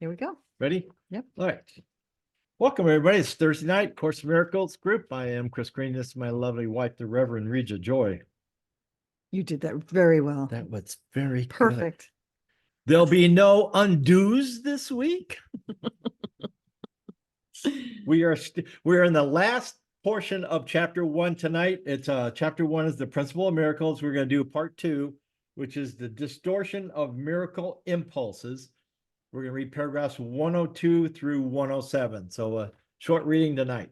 Here we go. Ready? Yep. All right. Welcome, everybody. It's Thursday night, Course of Miracles group. I am Chris Green. This is my lovely wife, the Reverend Reja Joy. You did that very well. That was very Perfect. good. There'll be no undos this week. We're in the last portion of chapter 1 tonight. It's chapter 1 is the principle of miracles. We're going to do part 2, which is the distortion of miracle impulses. We're going to read paragraphs 102 through 107. So short reading tonight.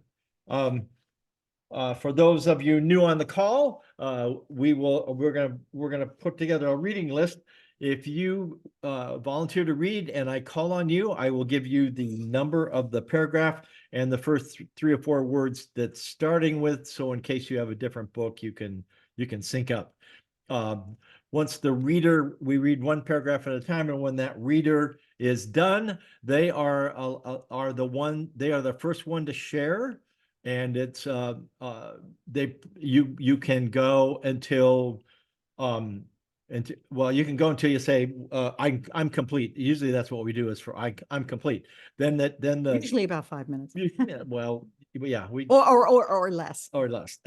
For those of you new on the call, we're gonna put together a reading list. If you volunteer to read and I call on you, I will give you the number of the paragraph and the first 3 or 4 words that's starting with. So in case you have a different book, you can sync up. Once the reader, we read one paragraph at a time, and when that reader is done, they are the first one to share, and it's you can go until you can go until you say I'm complete. Usually that's what we do is for I'm complete. Then Usually about 5 minutes. Yeah, well, yeah, or less. Or less.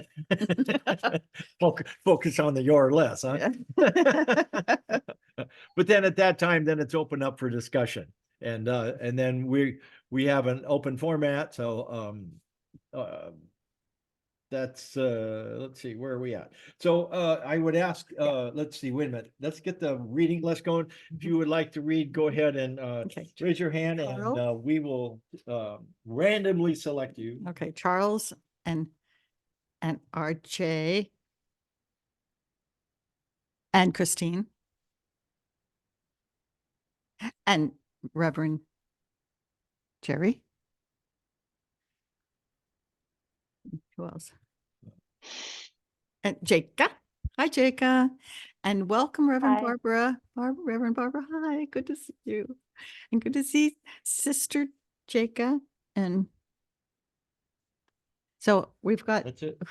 Focus on the your or less, huh? Yeah. But then at that time, then it's open up for discussion. And then we have an open format. So that's let's see, where are we at? So I would ask, let's see, wait a minute. Let's get the reading list going. If you would like to read, go ahead and raise your hand, and we will randomly select you. Okay, Charles and RJ and Christine and Reverend Jerry. Who else? And Jacob. Hi, Jacob. And welcome, Reverend Barbara. Reverend Barbara, hi. Good to see you. And good to see Sister Jacob. And so we've got... That's it.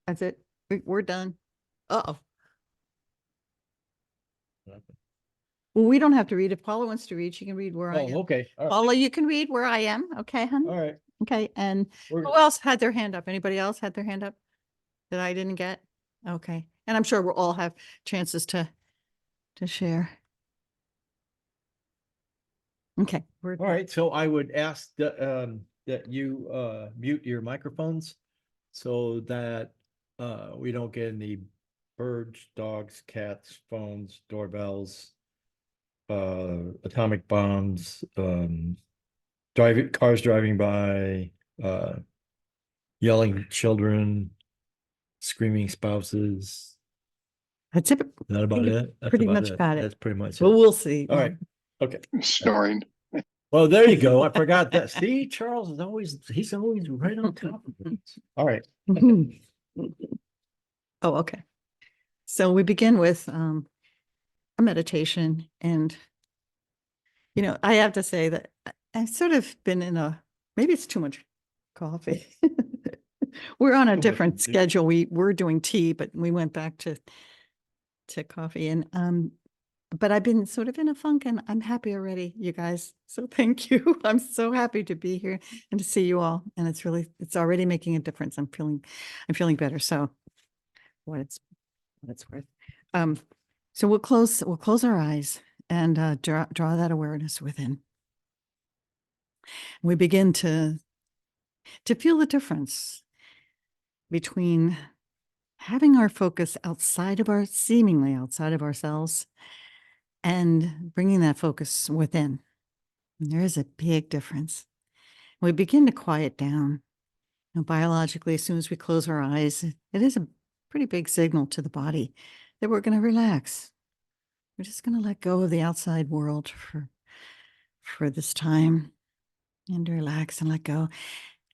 That's it. We're done. Uh-oh. Well, we don't have to read. If Paula wants to read, she can read where I am. Okay. All right. Paula, you can read where I am. Okay, hon? All right. Okay, and who else had their hand up? Anybody else had their hand up that I didn't get? Okay, and I'm sure we'll all have chances to share. Okay. All right, so I would ask that you mute your microphones so that we don't get any birds, dogs, cats, phones, doorbells, atomic bombs, cars driving by, yelling children, screaming spouses. That's it. Is that about it? That's pretty much about it. That's pretty much Well, it. we'll see. All right. Okay. Snoring. Well, there you go. I forgot that. See, Charles is he's always right on top of it. All right. Oh, okay. So we begin with a meditation, and I have to say that I've sort of been in maybe it's too much coffee. We're on a different schedule. We're doing tea, but we went back to coffee, and but I've been sort of in a funk, and I'm happy already, you guys. So thank you. I'm so happy to be here and to see you all. And it's already making a difference. I'm feeling better. So what it's worth. So we'll close our eyes and draw that awareness within. We begin to feel the difference between having our focus seemingly outside of ourselves, and bringing that focus within. And there is a big difference. We begin to quiet down. Biologically, as soon as we close our eyes, it is a pretty big signal to the body that we're going to relax. We're just going to let go of the outside world for this time, and relax and let go.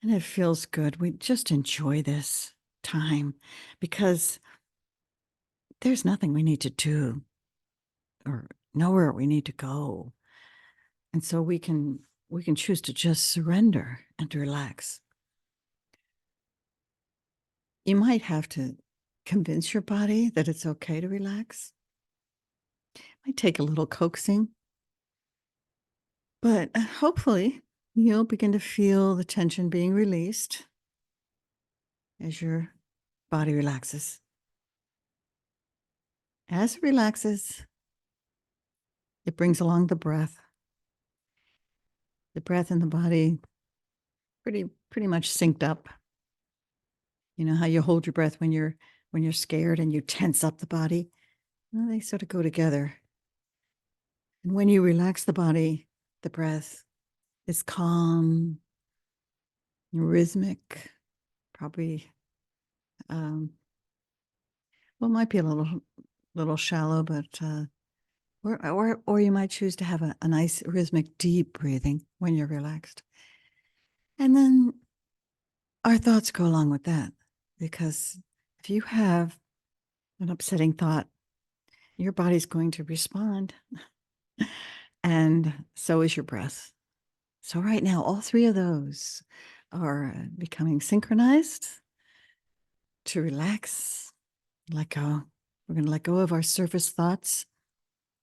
And it feels good. We just enjoy this time because there's nothing we need to do or nowhere we need to go. And so we can choose to just surrender and to relax. You might have to convince your body that it's okay to relax. It might take a little coaxing. But hopefully you'll begin to feel the tension being released as your body relaxes. As it relaxes, it brings along the breath. The breath in the body pretty much synced up. You know how you hold your breath when you're scared and you tense up the body? Well, they sort of go together. And when you relax the body, the breath is calm, rhythmic, probably well, it might be a little shallow, but or you might choose to have a nice rhythmic deep breathing when you're relaxed. And then our thoughts go along with that, because if you have an upsetting thought, your body's going to respond, and so is your breath. So right now, all three of those are becoming synchronized to relax, let go. We're going to let go of our surface thoughts,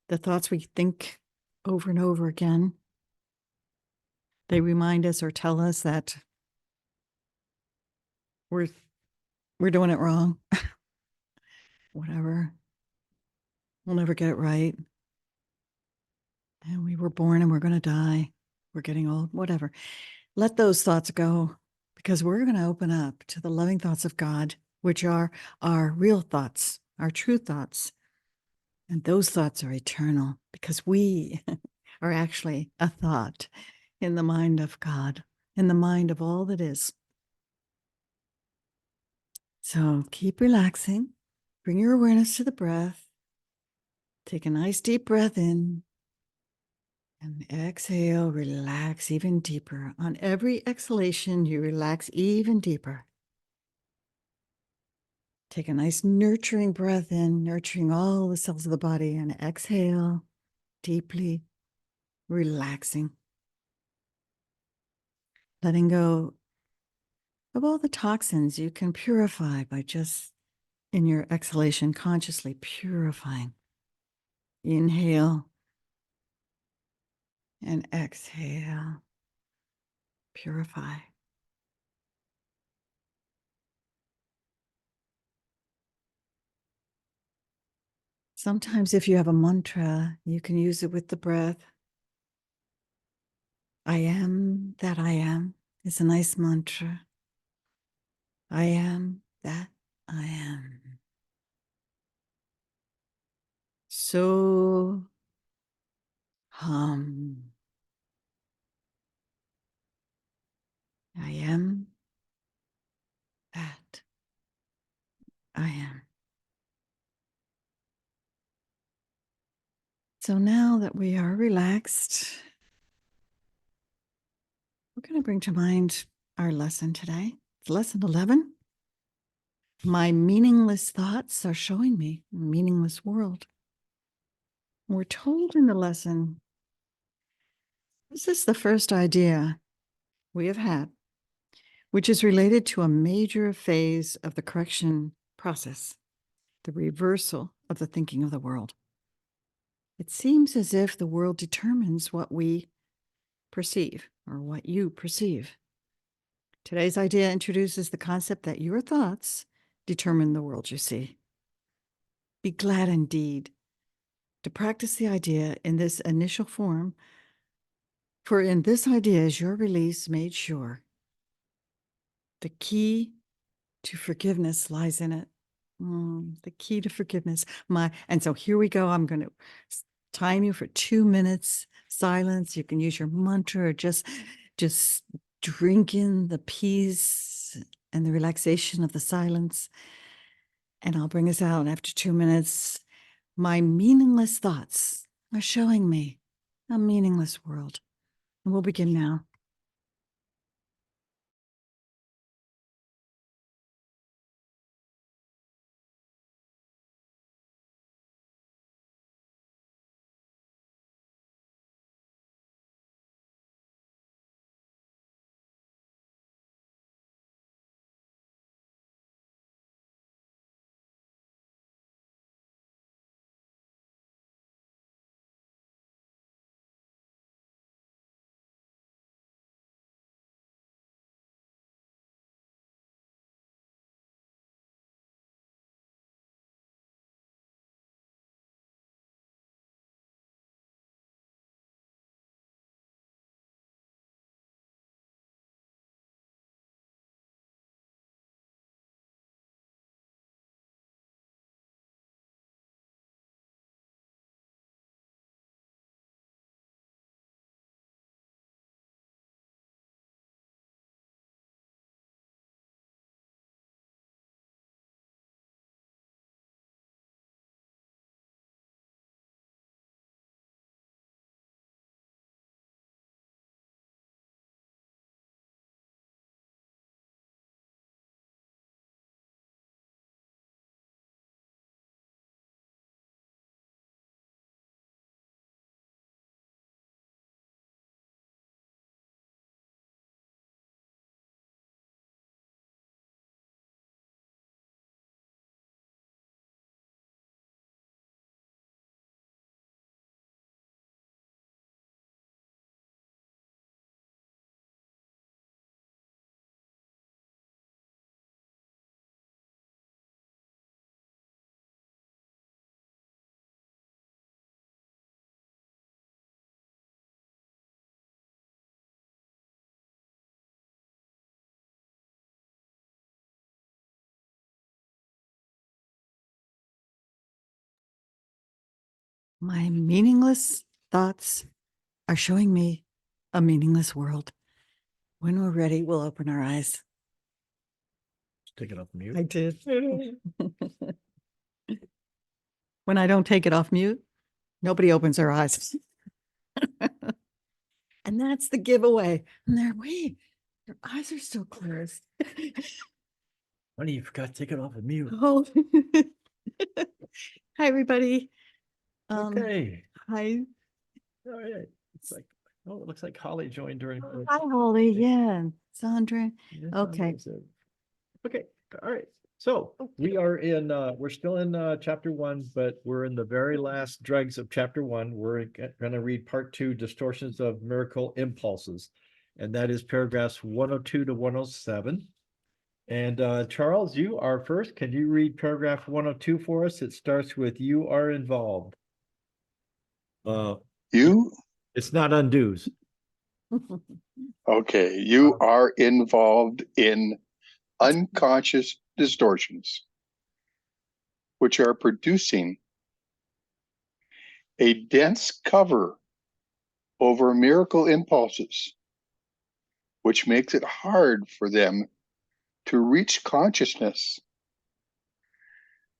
the thoughts we think over and over again. They remind us or tell us that we're doing it wrong. Whatever. We'll never get it right. And we were born and we're going to die. We're getting old, whatever. Let those thoughts go, because we're going to open up to the loving thoughts of God, which are our real thoughts, our true thoughts. And those thoughts are eternal, because we are actually a thought in the mind of God, in the mind of all that is. So keep relaxing. Bring your awareness to the breath. Take a nice deep breath in and exhale. Relax even deeper. On every exhalation, you relax even deeper. Take a nice nurturing breath in, nurturing all the cells of the body, and exhale deeply, relaxing. Letting go of all the toxins you can purify by just in your exhalation, consciously purifying. Inhale and exhale. Purify. Sometimes if you have a mantra, you can use it with the breath. I am that I am is a nice mantra. I am that I am. So hum. I am that I am. So now that we are relaxed, we're going to bring to mind our lesson today. It's lesson 11. My meaningless thoughts are showing me a meaningless world. We're told in the lesson, this is the first idea we have had, which is related to a major phase of the correction process, the reversal of the thinking of the world. It seems as if the world determines what we perceive or what you perceive. Today's idea introduces the concept that your thoughts determine the world you see. Be glad indeed to practice the idea in this initial form, for in this idea is your release made sure. The key to forgiveness lies in it. The key to forgiveness. And so here we go. I'm going to time you for 2 minutes silence. You can use your mantra or just drink in the peace and the relaxation of the silence. And I'll bring us out after 2 minutes. My meaningless thoughts are showing me a meaningless world. And we'll begin now. My meaningless thoughts are showing me a meaningless world. When we're ready, we'll open our eyes. Take it off mute. I did. When I don't take it off mute, nobody opens their eyes. And that's the giveaway. And they're, wait, your eyes are still closed. Honey, you forgot to take it off of mute. Oh. Hi, everybody. Okay. Hi. All right. It's like, oh, it looks like Holly joined during. Hi, Holly. Yeah. and Sandra. Yes, Okay. Okay, all right. So we are in, we're still in chapter 1, but we're in the very last dregs of chapter 1. We're going to read part 2, distortions of miracle impulses. And that is paragraphs 102 to 107. And Charles, you are first. Can you read paragraph 102 for us? It starts with "you are involved." You, It's not undos. okay, you are involved in unconscious distortions, which are producing a dense cover over miracle impulses, which makes it hard for them to reach consciousness.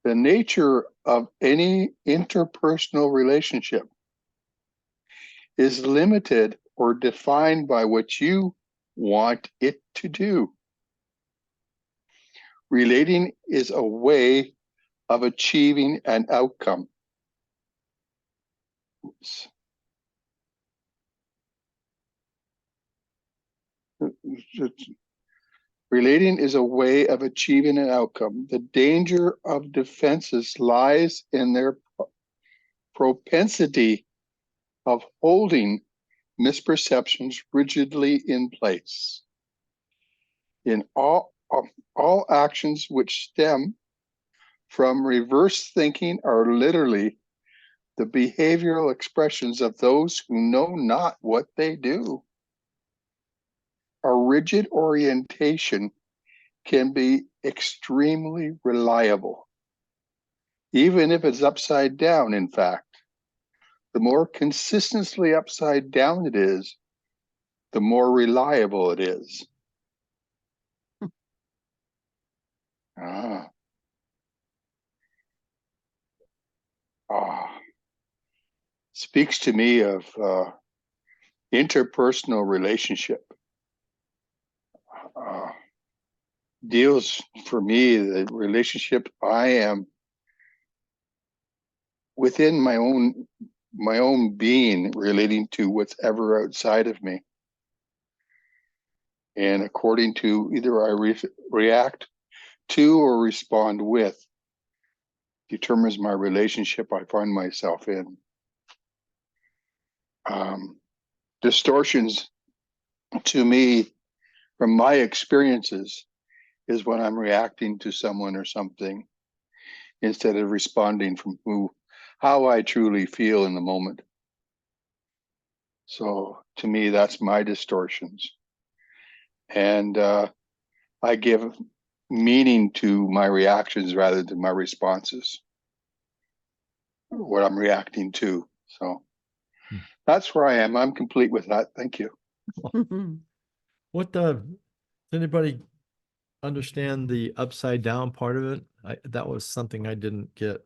The nature of any interpersonal relationship is limited or defined by what you want it to do. Relating is a way of achieving an outcome. Oops. Relating is a way of achieving an outcome. The danger of defenses lies in their propensity of holding misperceptions rigidly in place. In all actions which stem from reverse thinking are literally the behavioral expressions of those who know not what they do. A rigid orientation can be extremely reliable, even if it's upside down. In fact, the more consistently upside down it is, the more reliable it is. Ah. Speaks to me of interpersonal relationship. Deals for me the relationship I am within my own being, relating to what's ever outside of me, and according to either I react to or respond with determines my relationship I find myself in. Distortions to me, from my experiences, is when I'm reacting to someone or something instead of responding from how I truly feel in the moment. So to me, that's my distortions. And I give meaning to my reactions rather than my responses, what I'm reacting to. So that's where I am. I'm complete with that. Thank you. What does anybody understand the upside down part of it? That was something I didn't get.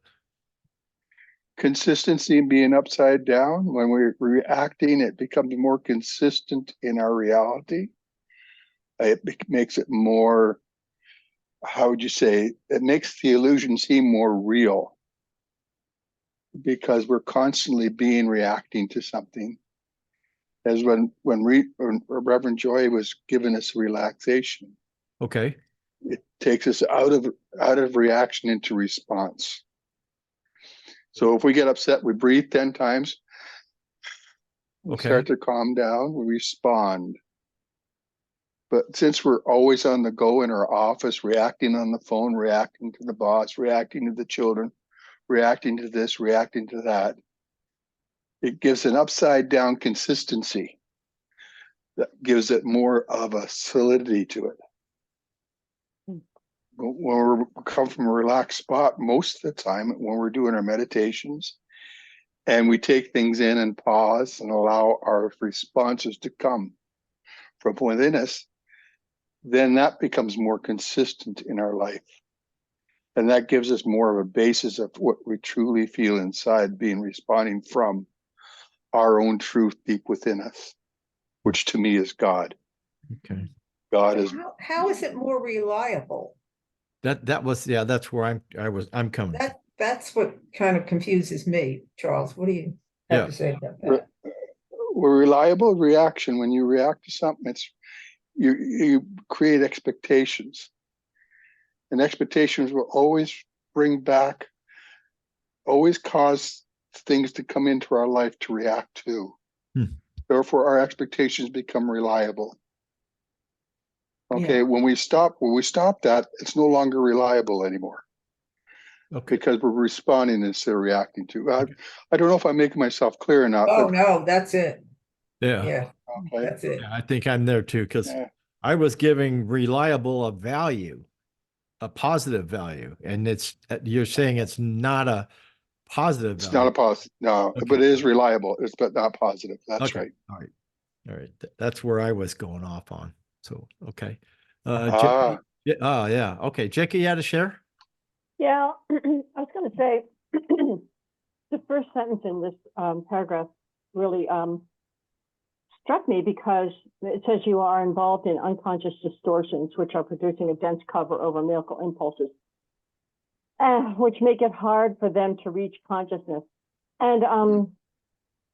Consistency being upside down, when we're reacting, it becomes more consistent in our reality. It makes it more, how would you say, it makes the illusion seem more real because we're constantly reacting to something. As when Reverend Joy was giving us relaxation. Okay. It takes us out of reaction into response. So if we get upset, we breathe 10 times. We start to calm down, we respond. But since we're always on the go in our office, reacting on the phone, reacting to the boss, reacting to the children, reacting to this, reacting to that, it gives an upside down consistency that gives it more of a solidity to it. When we come from a relaxed spot, most of the time when we're doing our meditations, and we take things in and pause and allow our responses to come from within us, then that becomes more consistent in our life. And that gives us more of a basis of what we truly feel inside, being responding from our own truth deep within us, which to me is God. Okay. God So is, how is it more reliable? That was, yeah, that's where I'm coming. That's what kind of confuses me, Charles. What do you Yeah. have to say about Re- that? we're reliable reaction. When you react to something, it's you create expectations. And expectations will always bring back, always cause things to come into our life to react to. Hmm. Therefore, our expectations become reliable. Okay, Yeah. when we stop that, it's no longer reliable anymore Okay. because we're responding instead of reacting to. Okay. I don't know if I'm making myself clear or not. Oh, But, no, that's it. Yeah. Yeah, okay. that's it. Yeah, I think I'm there too, because Yeah. I was giving reliable a value, a positive value, and you're saying it's not a positive It's value. not a positive, no, Okay. but it is reliable. It's but not positive. That's Okay. right. All right. All right. That's where I was going off on. So, okay. Ah. Jackie, yeah, oh, yeah. Okay. Jackie, you had to share? Yeah, I was going to say the first sentence in this paragraph really struck me because it says you are involved in unconscious distortions, which are producing a dense cover over miracle impulses, which make it hard for them to reach consciousness. And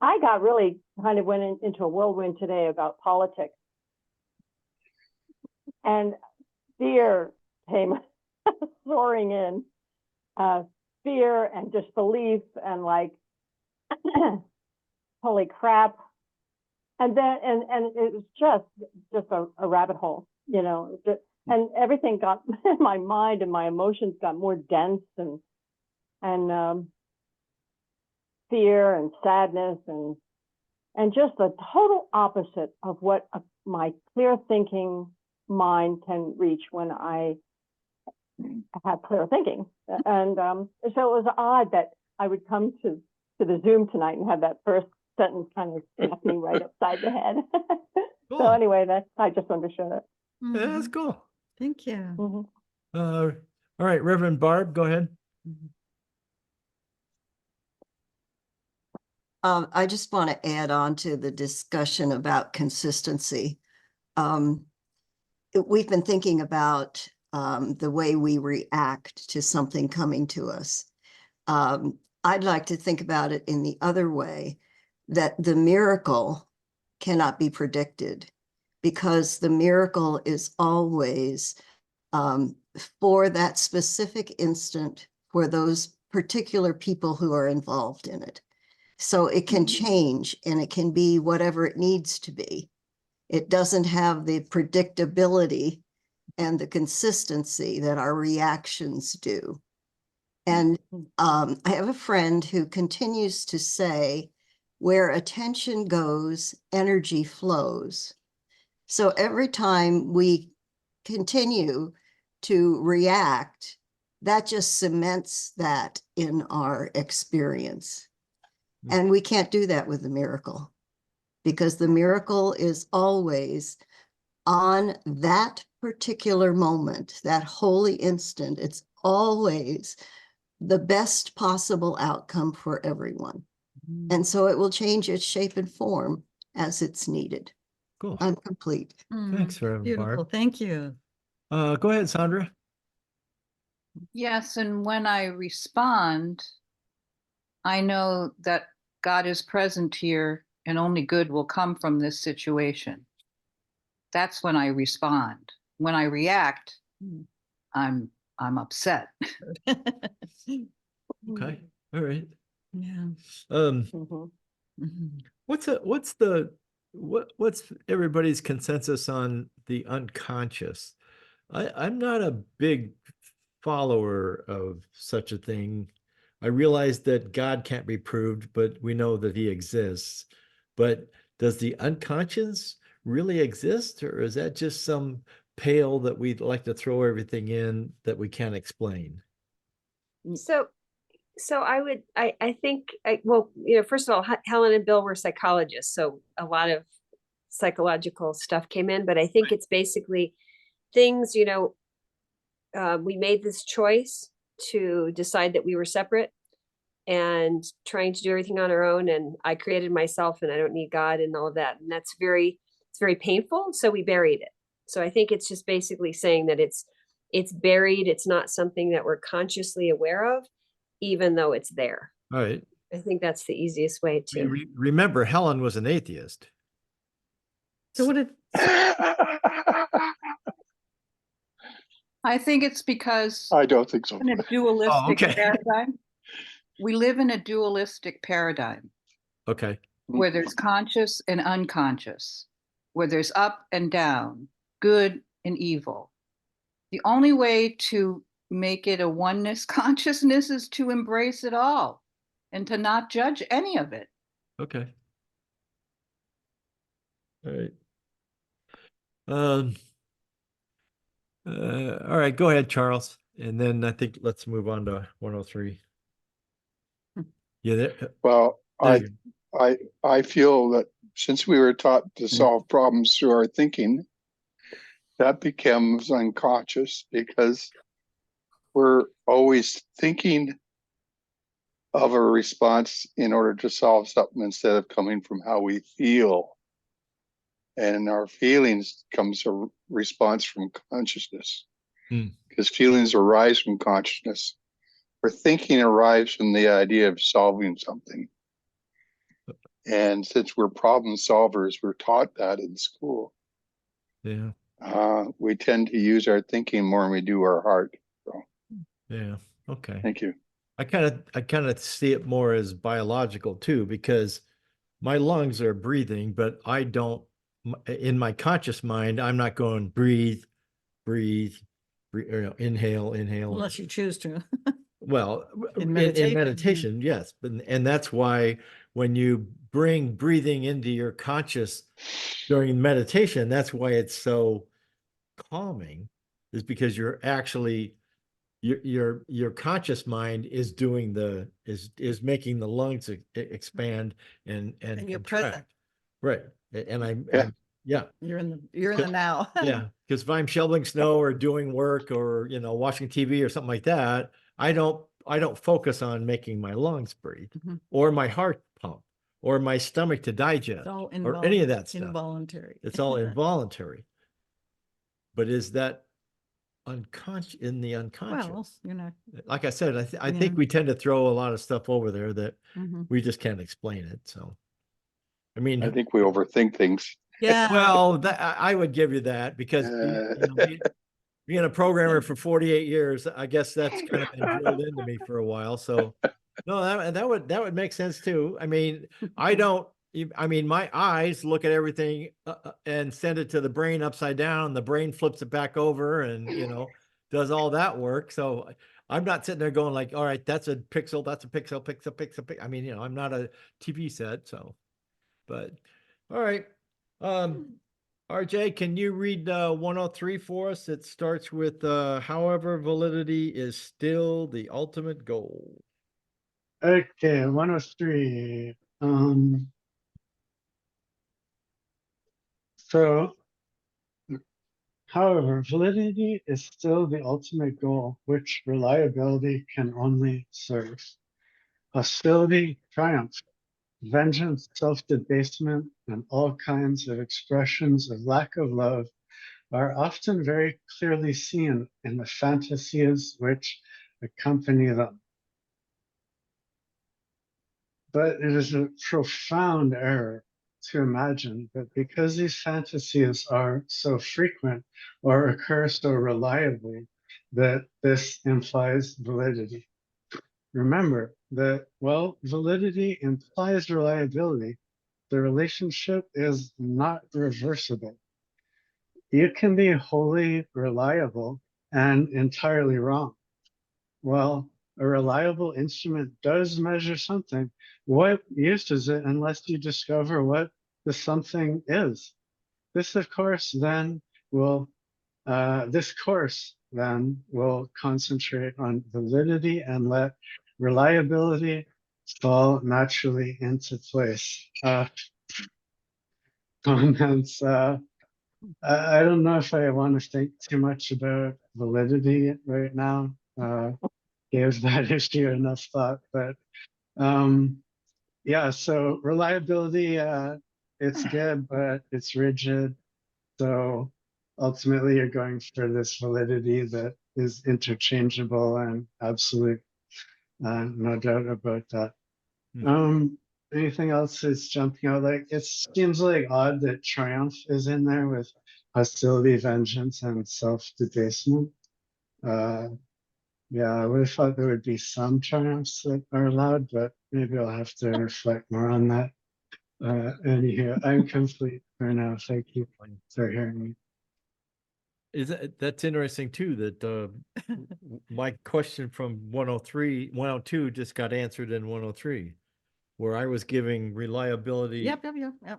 I got really kind of went into a whirlwind today about politics, and fear came soaring in. Fear and disbelief and like, holy crap. And then, and it was just a rabbit hole, you know, and everything got, my mind and my emotions got more dense and fear and sadness and just the total opposite of what my clear thinking mind can reach when I have clear thinking. And so it was odd that I would come to the Zoom tonight and have that first sentence kind of smack me right upside the head. Cool. So anyway, I just wanted to share that. Yeah, that's Mhm. cool. Thank you. Mhm. All right, Reverend Barb, go ahead. I just want to add on to the discussion about consistency. We've been thinking about the way we react to something coming to us. I'd like to think about it in the other way, that the miracle cannot be predicted because the miracle is always for that specific instant for those particular people who are involved in it. So it can change and it can be whatever it needs to be. It doesn't have the predictability and the consistency that our reactions do. And I have a friend who continues to say, where attention goes, energy flows. So every time we continue to react, that just cements that in our experience. And we can't do that with the miracle because the miracle is always on that particular moment, that holy instant. It's always the best possible outcome for everyone. And so it will change its shape and form as it's needed. Cool. I'm complete. Thanks, Reverend Beautiful. Barb. Thank you. Go ahead, Sandra. Yes, and when I respond, I know that God is present here and only good will come from this situation. That's when I respond. When I react, I'm upset. Okay. All right. Yeah. Mhm. Mhm. What's everybody's consensus on the unconscious? I'm not a big follower of such a thing. I realize that God can't be proved, but we know that he exists. But does the unconscious really exist, or is that just some pail that we'd like to throw everything in that we can't explain? So So I think, well, first of all, Helen and Bill were psychologists, so a lot of psychological stuff came in, but I think it's basically things, we made this choice to decide that we were separate and trying to do everything on our own. And I created myself and I don't need God and all of that. And it's very painful. So we buried it. So I think it's just basically saying that it's buried. It's not something that we're consciously aware of, even though it's there. All right. I think that's the easiest way I mean, to. remember, Helen was an atheist. So what did, I think it's because I don't think so. in a dualistic okay. paradigm, we live in a dualistic paradigm Okay. where there's conscious and unconscious, where there's up and down, good and evil. The only way to make it a oneness consciousness is to embrace it all and to not judge any of it. Okay. All right. All right, go ahead, Charles. And then I think let's move on to 103. Yeah. Well, there I feel that since we were taught to solve problems through our thinking, that becomes unconscious because we're always thinking of a response in order to solve something instead of coming from how we feel. And our feelings comes a response from consciousness because feelings arise from consciousness. Our thinking arrives from the idea of solving something. And since we're problem solvers, we're taught that in school. Yeah. We tend to use our thinking more than we do our heart. So, Yeah. Okay. thank you. I kind of see it more as biological too, because my lungs are breathing, but I don't, in my conscious mind, I'm not going breathe, inhale. unless you choose to. Well, In in meditation, meditation, yes. And that's why when you bring breathing into your conscious during meditation, that's why it's so calming, is because you're actually your conscious mind is doing is making the lungs expand and you're contract. present. Right. And Yeah. You're in the now. yeah, because if I'm shoveling snow or doing work or watching TV or something like that, I don't focus on making my lungs breathe or my heart pump or my stomach to digest or any of that stuff. Involuntary. It's all involuntary. But is that unconscious in the unconscious? Well, you're not. Like I said, I think we tend to throw a lot of stuff over there that we just can't explain it. So, I mean, I think we overthink things. Yeah. well, I would give you that because being a programmer for 48 years, I guess that's kind of been drilled into me for a while. So, no, that would make sense too. I mean, my eyes look at everything and send it to the brain upside down. The brain flips it back over and, does all that work. So I'm not sitting there going like, all right, that's a pixel. I mean, I'm not a TV set. So, but all right. RJ, can you read 103 for us? It starts with, however, validity is still the ultimate goal. Okay, 103. So, however, validity is still the ultimate goal, which reliability can only serve. Hostility triumphs. Vengeance, self-debasement, and all kinds of expressions of lack of love are often very clearly seen in the fantasies which accompany them. But it is a profound error to imagine that because these fantasies are so frequent or occur so reliably, that this implies validity. Remember that while validity implies reliability, the relationship is not reversible. You can be wholly reliable and entirely wrong. Well, a reliable instrument does measure something. What use is it unless you discover what the something is? This, of course, then will concentrate on validity and let reliability fall naturally into place. Comments. I don't know if I want to think too much about validity right now. Gave that issue enough thought, but yeah, so reliability, it's good, but it's rigid. So ultimately you're going for this validity that is interchangeable and absolute. No doubt about that. Anything else is jumping out? Like, it seems like odd that triumph is in there with hostility, vengeance, and self-debasement. Yeah, I would have thought there would be some triumphs that are allowed, but maybe I'll have to reflect more on that. Anyhow, I'm complete for now. Thank you for hearing me. That's interesting too, that my question from 102 just got answered in 103, where I was giving reliability Yep.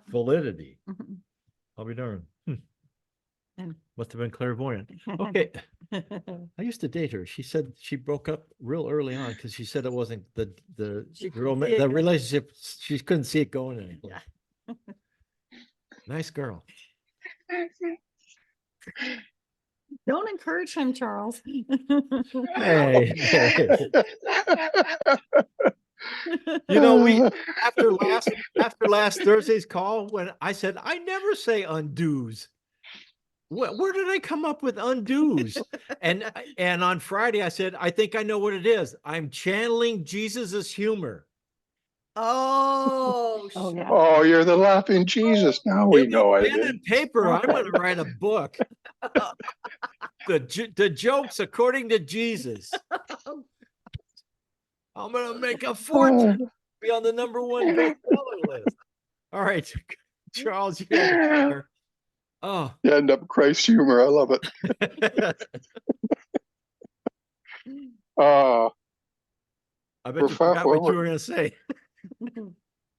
validity. Mhm. I'll be darned. And- Must have been clairvoyant. Okay. I used to date her. She said she broke up real early on because she said it wasn't She couldn't see it the going. relationship. She couldn't see it going anymore. Yeah. Nice girl. Don't encourage him, Charles. Hey, you know, we after last Thursday's call, when I said I never say undos. Where did I come up with undos? And on Friday I said, I think I know what it is. I'm channeling Jesus's humor. Oh, Oh, yeah. Oh, you're the laughing Jesus. Now we Give me know pen it. and paper. I'm going to write a book. The jokes according to Jesus. I'm going to make a fortune. Be on the #1 bestseller list. All right, Charles, you had to share. Oh, You end up Christ humor. I love it. Uh, I bet you forgot what you were going to say.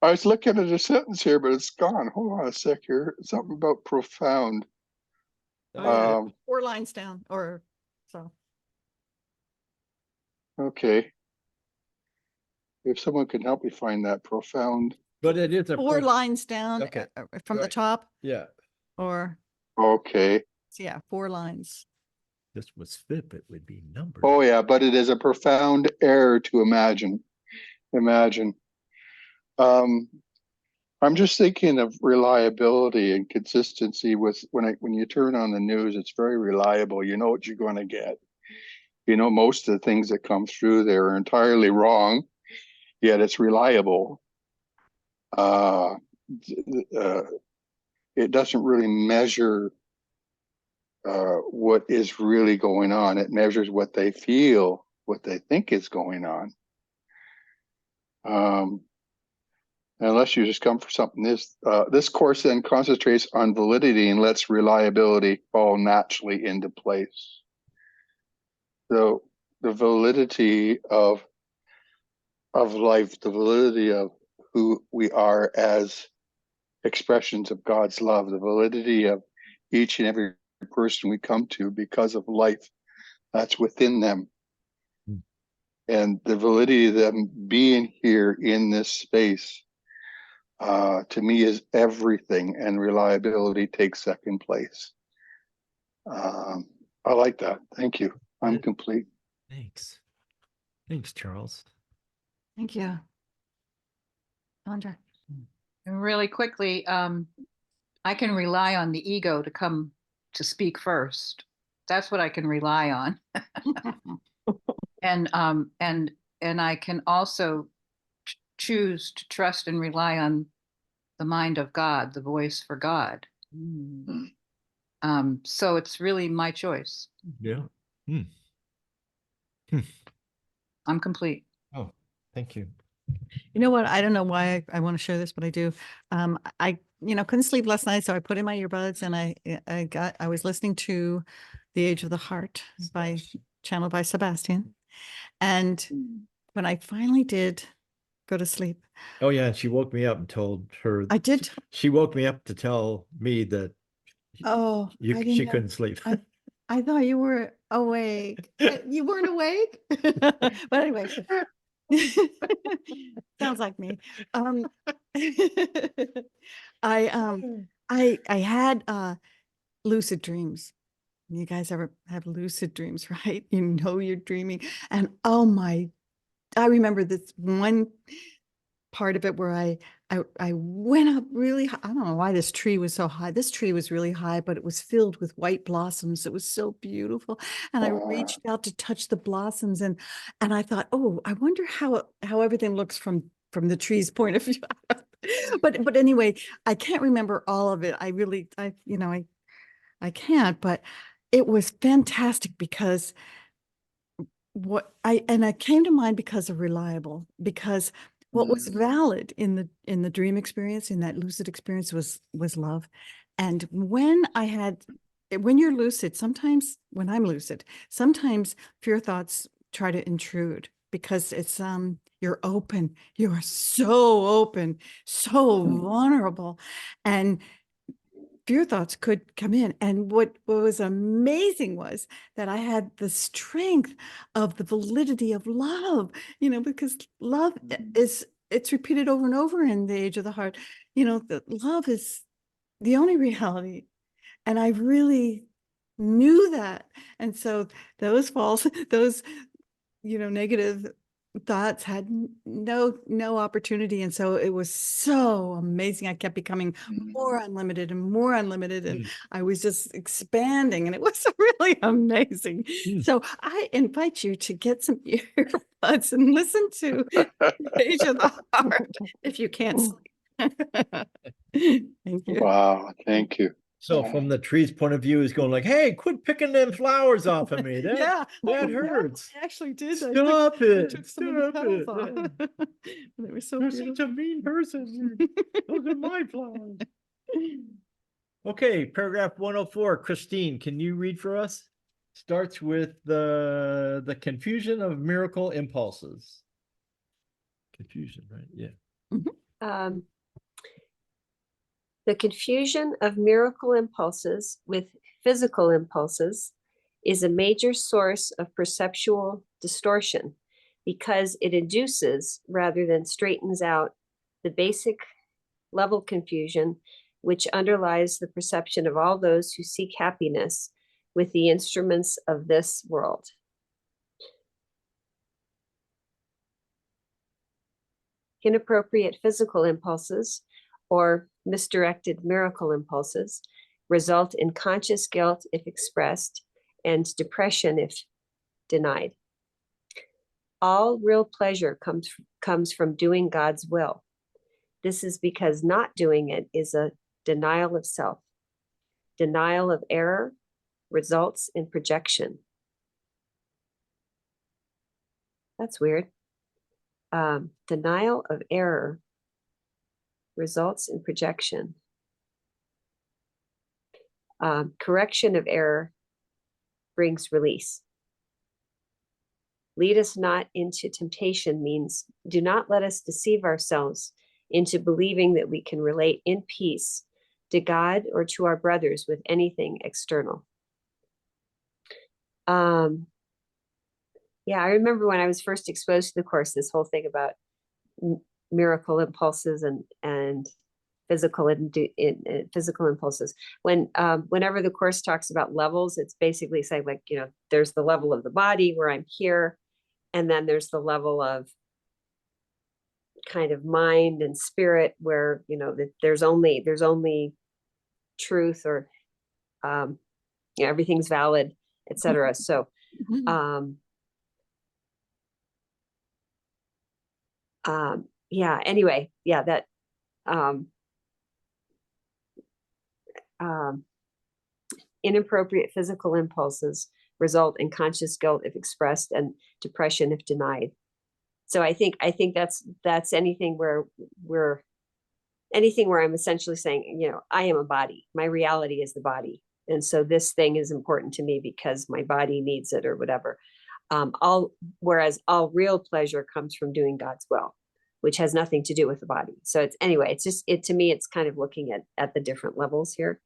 I was looking at a sentence here, but it's gone. Hold on a sec here. Something about profound. Oh, yeah. 4 lines down, or so. Okay. If someone can help me find that profound. But it is a 4 lines down. Okay. From the Right. top, Yeah. or Okay. yeah, 4 lines. This was FIP, it would be numbered. Oh yeah, but it is a profound error to imagine. I'm just thinking of reliability and consistency with when you turn on the news, it's very reliable. You know what you're going to get. You know, most of the things that come through there are entirely wrong, yet it's reliable. It doesn't really measure what is really going on. It measures what they feel, what they think is going on. Unless you just come for something. This course then concentrates on validity and lets reliability fall naturally into place. So the validity of life, the validity of who we are as expressions of God's love, the validity of each and every person we come to because of life that's within them. And the validity of them being here in this space, to me, is everything, and reliability takes second place. I like that. Thank you. I'm complete. Thanks, Charles. Thank you. Andra. And really quickly, I can rely on the ego to come to speak first. That's what I can rely on. And I can also choose to trust and rely on the mind of God, the voice for God. So it's really my choice. Yeah. I'm complete. Oh, thank you. You know what? I don't know why I want to share this, but I do. I couldn't sleep last night, so I put in my earbuds and I was listening to The Age of the Heart channeled by Sebastian. And when I finally did go to sleep. Oh yeah, and she woke me up and told her. I did. She woke me up to tell me that. Oh, she couldn't sleep. I thought you were awake. You weren't awake. But anyway, Sounds like me. I had lucid dreams. You guys ever have lucid dreams, right? You know you're dreaming. And oh my, I remember this one part of it where I went up really high. I don't know why this tree was so high. This tree was really high, but it was filled with white blossoms. It was so beautiful. And I reached out to touch the blossoms, and I thought, oh, I wonder how everything looks from the tree's point of view. But anyway, I can't remember all of it. I really, I can't, but it was fantastic because it came to mind because of reliable, because what was valid in the dream experience, in that lucid experience, was love. And when you're lucid, sometimes when I'm lucid, sometimes fear thoughts try to intrude because it's you're open, you are so open, so vulnerable, and fear thoughts could come in. And what was amazing was that I had the strength of the validity of love, because love it's repeated over and over in the Age of the Heart, that love is the only reality. And I really knew that. And so those those negative thoughts had no opportunity. And so it was so amazing. I kept becoming more unlimited and more unlimited, and I was just expanding, and it was really amazing. So I invite you to get some earbuds and listen to Page of the Heart if you can't sleep. Thank you. Wow, thank you. So from the tree's point of view, is going like, hey, quit picking them flowers off of me. That hurts. I actually did. Stop it. Took some of the petals off. They were so You're beautiful. such a mean person. Those are my flowers. Okay, paragraph 104. Christine, can you read for us? Starts with the confusion of miracle impulses. Confusion, right? Yeah. The confusion of miracle impulses with physical impulses is a major source of perceptual distortion because it induces rather than straightens out the basic level confusion which underlies the perception of all those who seek happiness with the instruments of this world. Inappropriate physical impulses or misdirected miracle impulses result in conscious guilt if expressed and depression if denied. All real pleasure comes from doing God's will. This is because not doing it is a denial of self. Denial of error results in projection. That's weird. Denial of error results in projection. Correction of error brings release. Lead us not into temptation means do not let us deceive ourselves into believing that we can relate in peace to God or to our brothers with anything external. Yeah, I remember when I was first exposed to the course, this whole thing about miracle impulses and physical impulses. Whenever the course talks about levels, it's basically saying like, there's the level of the body where I'm here, and then there's the level of kind of mind and spirit where, that there's only truth or, everything's valid, etc. So, anyway, that, inappropriate physical impulses result in conscious guilt if expressed and depression if denied. So I think that's anything where I'm essentially saying, I am a body. My reality is the body. And so this thing is important to me because my body needs it or whatever. Whereas all real pleasure comes from doing God's will, which has nothing to do with the body. So it's just to me, it's kind of looking at the different levels here.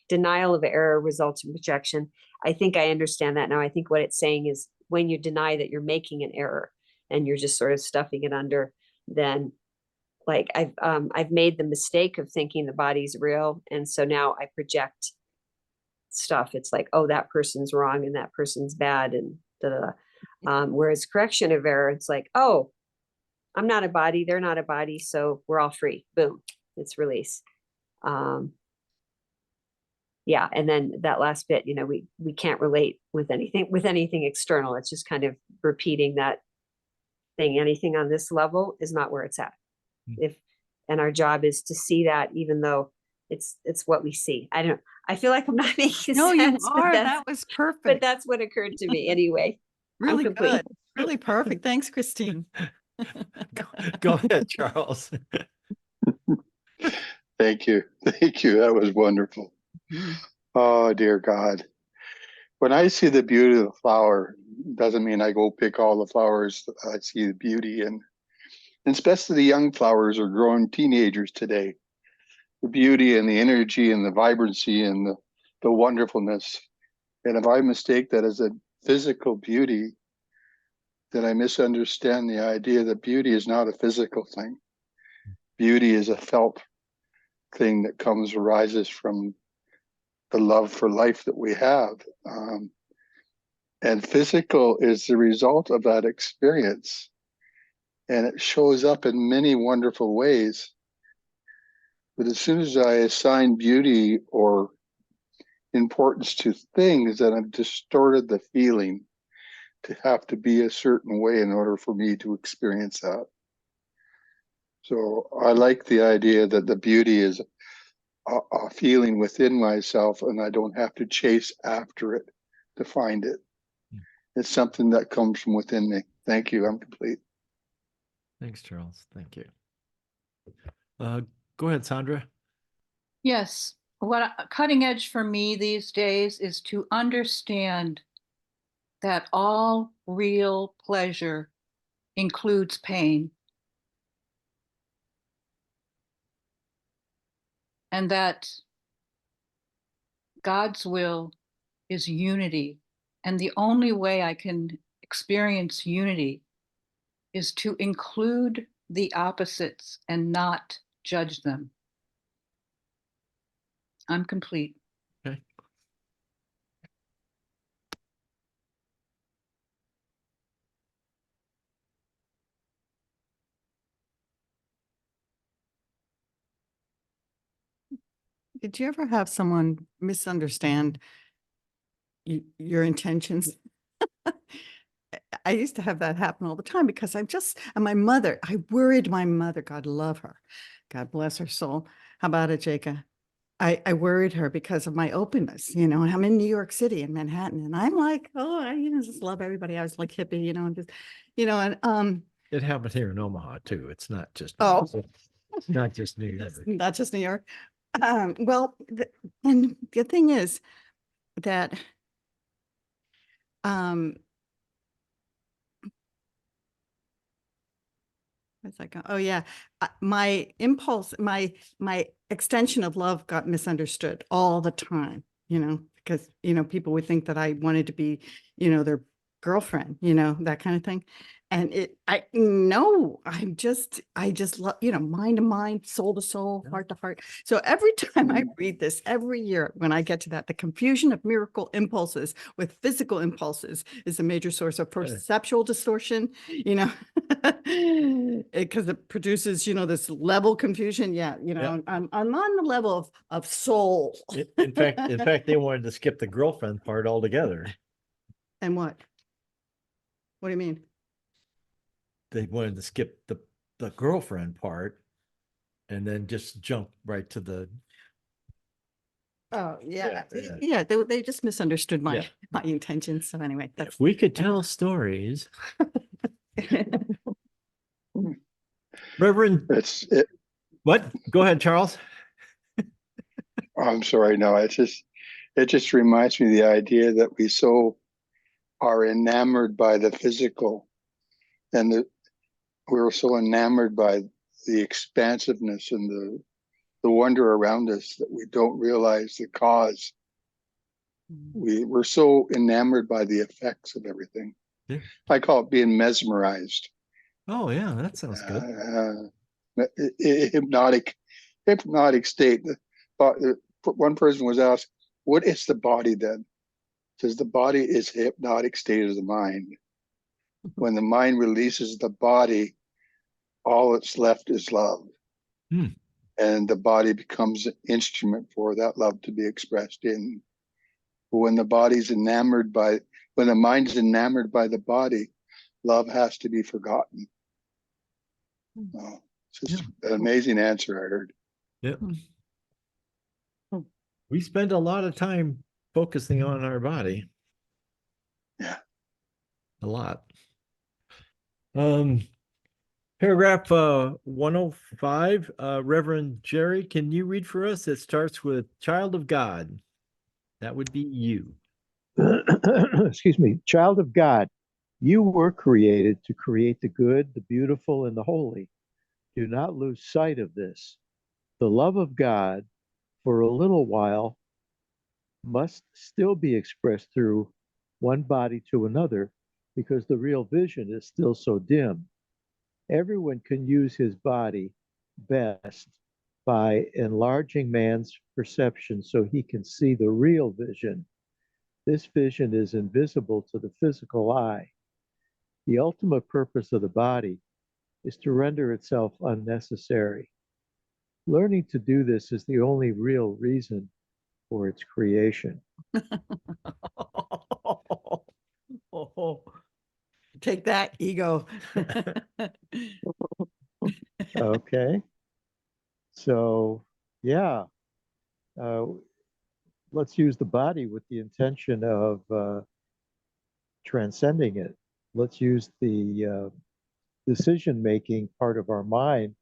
Denial of error results in projection. I think I understand that now. I think what it's saying is when you deny that you're making an error and you're just sort of stuffing it under, then like I've made the mistake of thinking the body's real. And so now I project stuff. It's like, oh, that person's wrong and that person's bad and da da da. Whereas correction of error, it's like, oh, I'm not a body, they're not a body, so we're all free. Boom, it's release. Yeah, and then that last bit, you know, we can't relate with anything external. It's just kind of repeating that thing. Anything on this level is not where it's at. And our job is to see that, even though it's what we see. I feel like I'm not making No, sense. you but are. that's- That was But perfect. that's what occurred to me anyway. I'm Really complete. good. Really perfect. Thanks, Christine. Go ahead, Charles. Thank you. Thank you. That was wonderful. Mhm. Oh, dear God. When I see the beauty of the flower, doesn't mean I go pick all the flowers. I see the beauty and especially the young flowers are growing teenagers today. The beauty and the energy and the vibrancy and the wonderfulness. And if I mistake that as a physical beauty, then I misunderstand the idea that beauty is not a physical thing. Beauty is a felt thing that arises from the love for life that we have. And physical is the result of that experience. And it shows up in many wonderful ways. But as soon as I assign beauty or importance to things, then I've distorted the feeling to have to be a certain way in order for me to experience that. So I like the idea that the beauty is a feeling within myself and I don't have to chase after it to find it. It's something that comes from within me. Thank you. I'm complete. Thanks, Charles. Thank you. Go ahead, Sandra. Yes, what cutting edge for me these days is to understand that all real pleasure includes pain. And that God's will is unity. And the only way I can experience unity is to include the opposites and not judge them. I'm complete. Okay. Did you ever have someone misunderstand your intentions? I used to have that happen all the time because and my mother, I worried my mother, God love her. God bless her soul. How about it, Jacob? I worried her because of my openness, you know, I'm in New York City in Manhattan and I'm like, oh, I just love everybody. I was like hippie, you know, and just, you know, and It happened here in Omaha too. It's not just it's not just New York. not just New York. Well, and the thing is that where's that go? Oh yeah, my impulse, my extension of love got misunderstood all the time. You know, because you know people would think that I wanted to be, you know, their girlfriend. You know, that kind of thing. And I just love, you know, mind to mind, soul to soul, heart to heart. So every time I read this, every year when I get to that, the confusion of miracle impulses with physical impulses is a major source of perceptual distortion, you know, because it produces, you know, this level confusion. Yeah, you know, I'm on the level of soul. In fact, they wanted to skip the girlfriend part altogether. And what? What do you mean? They wanted to skip the girlfriend part and then just jump right to the Oh yeah, Yeah. yeah. They just misunderstood my Yeah. my intentions. So anyway, that's if we could tell stories. Reverend, It's it. what? Go ahead, Charles. I'm sorry. No, it just reminds me of the idea that we so are enamored by the physical and we're so enamored by the expansiveness and the wonder around us that we don't realize the cause. We're so enamored by the effects of everything. I call it being mesmerized. Oh, yeah, that sounds good. Hypnotic state. One person was asked, "What is the body then?" Says the body is hypnotic state of the mind. When the mind releases the body, all that's left is love. Hmm. And the body becomes an instrument for that love to be expressed in. When the mind is enamored by the body, love has to be forgotten. Oh, it's just an amazing answer I heard. Yep. We spend a lot of time focusing on our body. Yeah. A lot. Paragraph 105, Reverend Jerry, can you read for us? It starts with child of God. That would be you. Excuse me, child of God, you were created to create the good, the beautiful, and the holy. Do not lose sight of this. The love of God, for a little while, must still be expressed through one body to another because the real vision is still so dim. Everyone can use his body best by enlarging man's perception so he can see the real vision. This vision is invisible to the physical eye. The ultimate purpose of the body is to render itself unnecessary. Learning to do this is the only real reason for its creation. Oh, take that, ego. Okay. So, yeah, let's use the body with the intention of transcending it. Let's use the decision-making part of our mind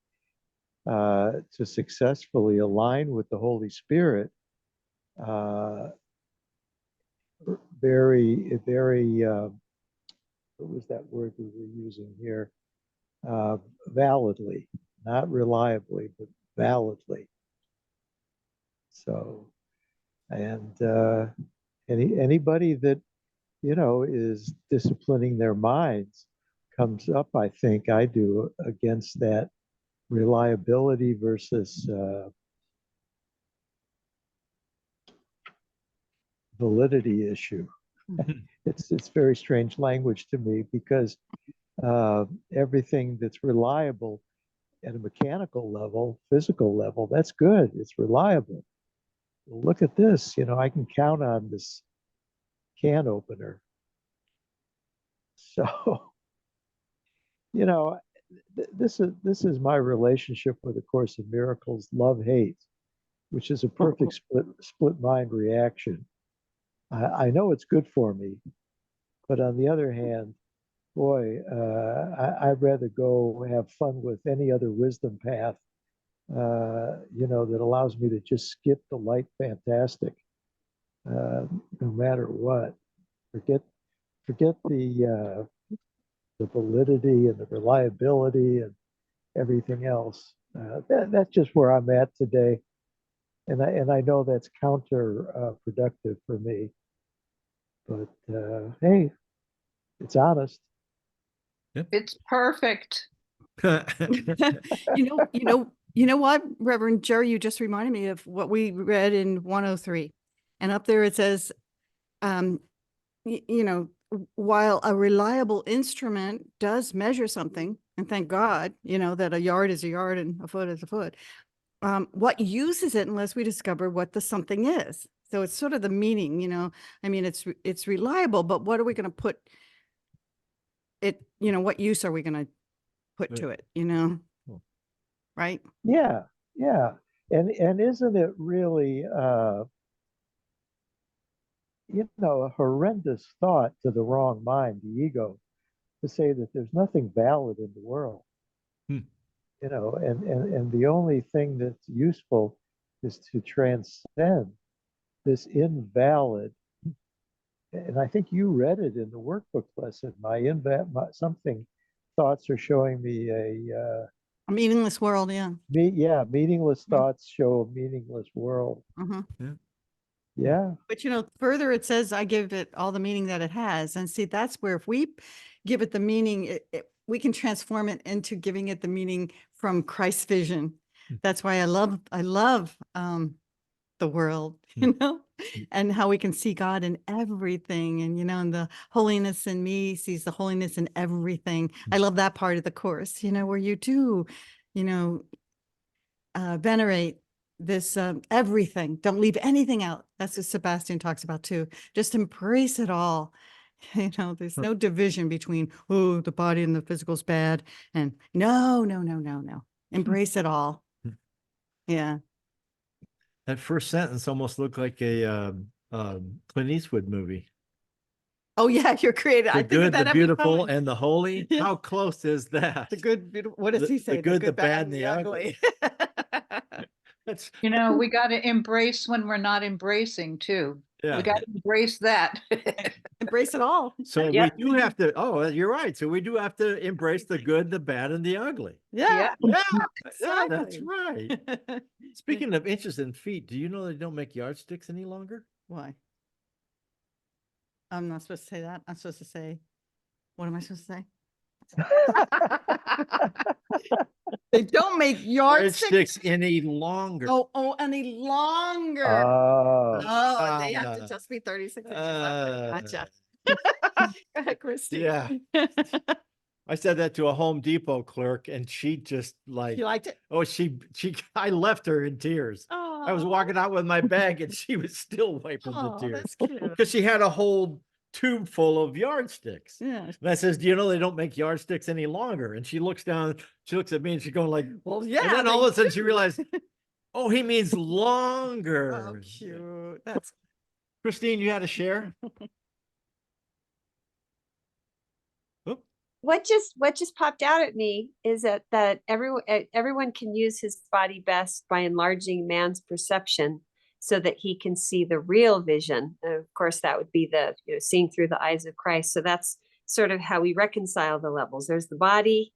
to successfully align with the Holy Spirit. What was that word we were using here? Validly, not reliably, but validly. So, and anybody that is disciplining their minds comes up, I think I do, against that reliability versus validity issue. It's very strange language to me because everything that's reliable at a mechanical level, physical level, that's good. It's reliable. Well, look at this. I can count on this can opener. So, this is my relationship with A Course in Miracles, love-hate, which is a perfect split mind reaction. I know it's good for me, but on the other hand, boy, I'd rather go have fun with any other wisdom path, that allows me to just skip the light fantastic, no matter what. Forget the validity and the reliability and everything else. That's just where I'm at today, and I know that's counterproductive for me. But hey, it's honest. It's perfect. You know what, Reverend Jerry, you just reminded me of what we read in 103. And up there it says, while a reliable instrument does measure something, and thank God, that a yard is a yard and a foot is a foot, what uses it unless we discover what the something is? So it's sort of the meaning, it's reliable, but what are we going to put it, what use are we going to put to it, right? Yeah, and isn't it really a horrendous thought to the wrong mind, the ego, to say that there's nothing valid in the world. And the only thing that's useful is to transcend this invalid. And I think you read it in the workbook lesson. Something thoughts are showing me a meaningless world. Yeah. Meaningless thoughts show a meaningless world. Mm-hmm. Yeah. Yeah. But further it says, I give it all the meaning that it has. And see, that's where if we give it the meaning, we can transform it into giving it the meaning from Christ's vision. That's why I love the world, and how we can see God in everything. And the holiness in me sees the holiness in everything. I love that part of the course, where you do, venerate this everything. Don't leave anything out. That's what Sebastian talks about too. Just embrace it all. There's no division between, oh, the body and the physical is bad, and no. Embrace it all. Yeah. That first sentence almost looked like a Clint Eastwood movie. Oh yeah, you're creative. The I think good, of that the every beautiful, time. and the holy. Yeah. How close is that? The good, beautiful. What does he say? The good, the bad, and the ugly. That's We got to embrace when we're not embracing too. yeah. We got to embrace that. Embrace it all. So Yeah. we do have to. Oh, you're right. So we do have to embrace the good, the bad, and the ugly. Yeah. Yeah, yeah, that's Exactly. right. Speaking of inches and feet, do you know they don't make yardsticks any longer? Why? I'm not supposed to say that. I'm supposed to say, what am I supposed to say? They don't make yardsticks. Yardsticks any longer. Any longer. Oh, Oh, they have to just be 36 inches. Uh, Gotcha. Go ahead, Christy. Yeah. I said that to a Home Depot clerk, and she just like, You liked it? oh, I left her in tears. I was walking out with my bag, and she was still wiping the Oh, tears that's cute. because she had a whole tube full of yardsticks. Yeah. And I says, do you know they don't make yardsticks any longer? And she looks down, she looks at me, and she's going like, Well, yeah. and then all they of a sudden she do. realized, oh, he means longer. Oh, cute. That's Christine, you had a share? What just popped out at me is that everyone can use his body best by enlarging man's perception so that he can see the real vision. And of course, that would be the seeing through the eyes of Christ. So that's sort of how we reconcile the levels. There's the body,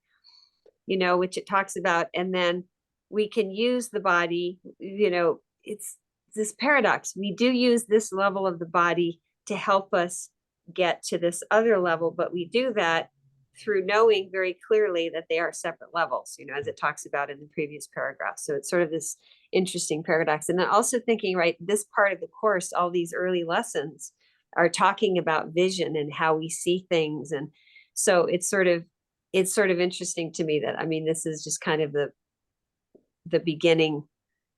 which it talks about, and then we can use the body. It's this paradox. We do use this level of the body to help us get to this other level, but we do that through knowing very clearly that they are separate levels, as it talks about in the previous paragraph. So it's sort of this interesting paradox. And then also thinking, right, this part of the course, all these early lessons are talking about vision and how we see things. And so it's sort of interesting to me that, this is just kind of the beginning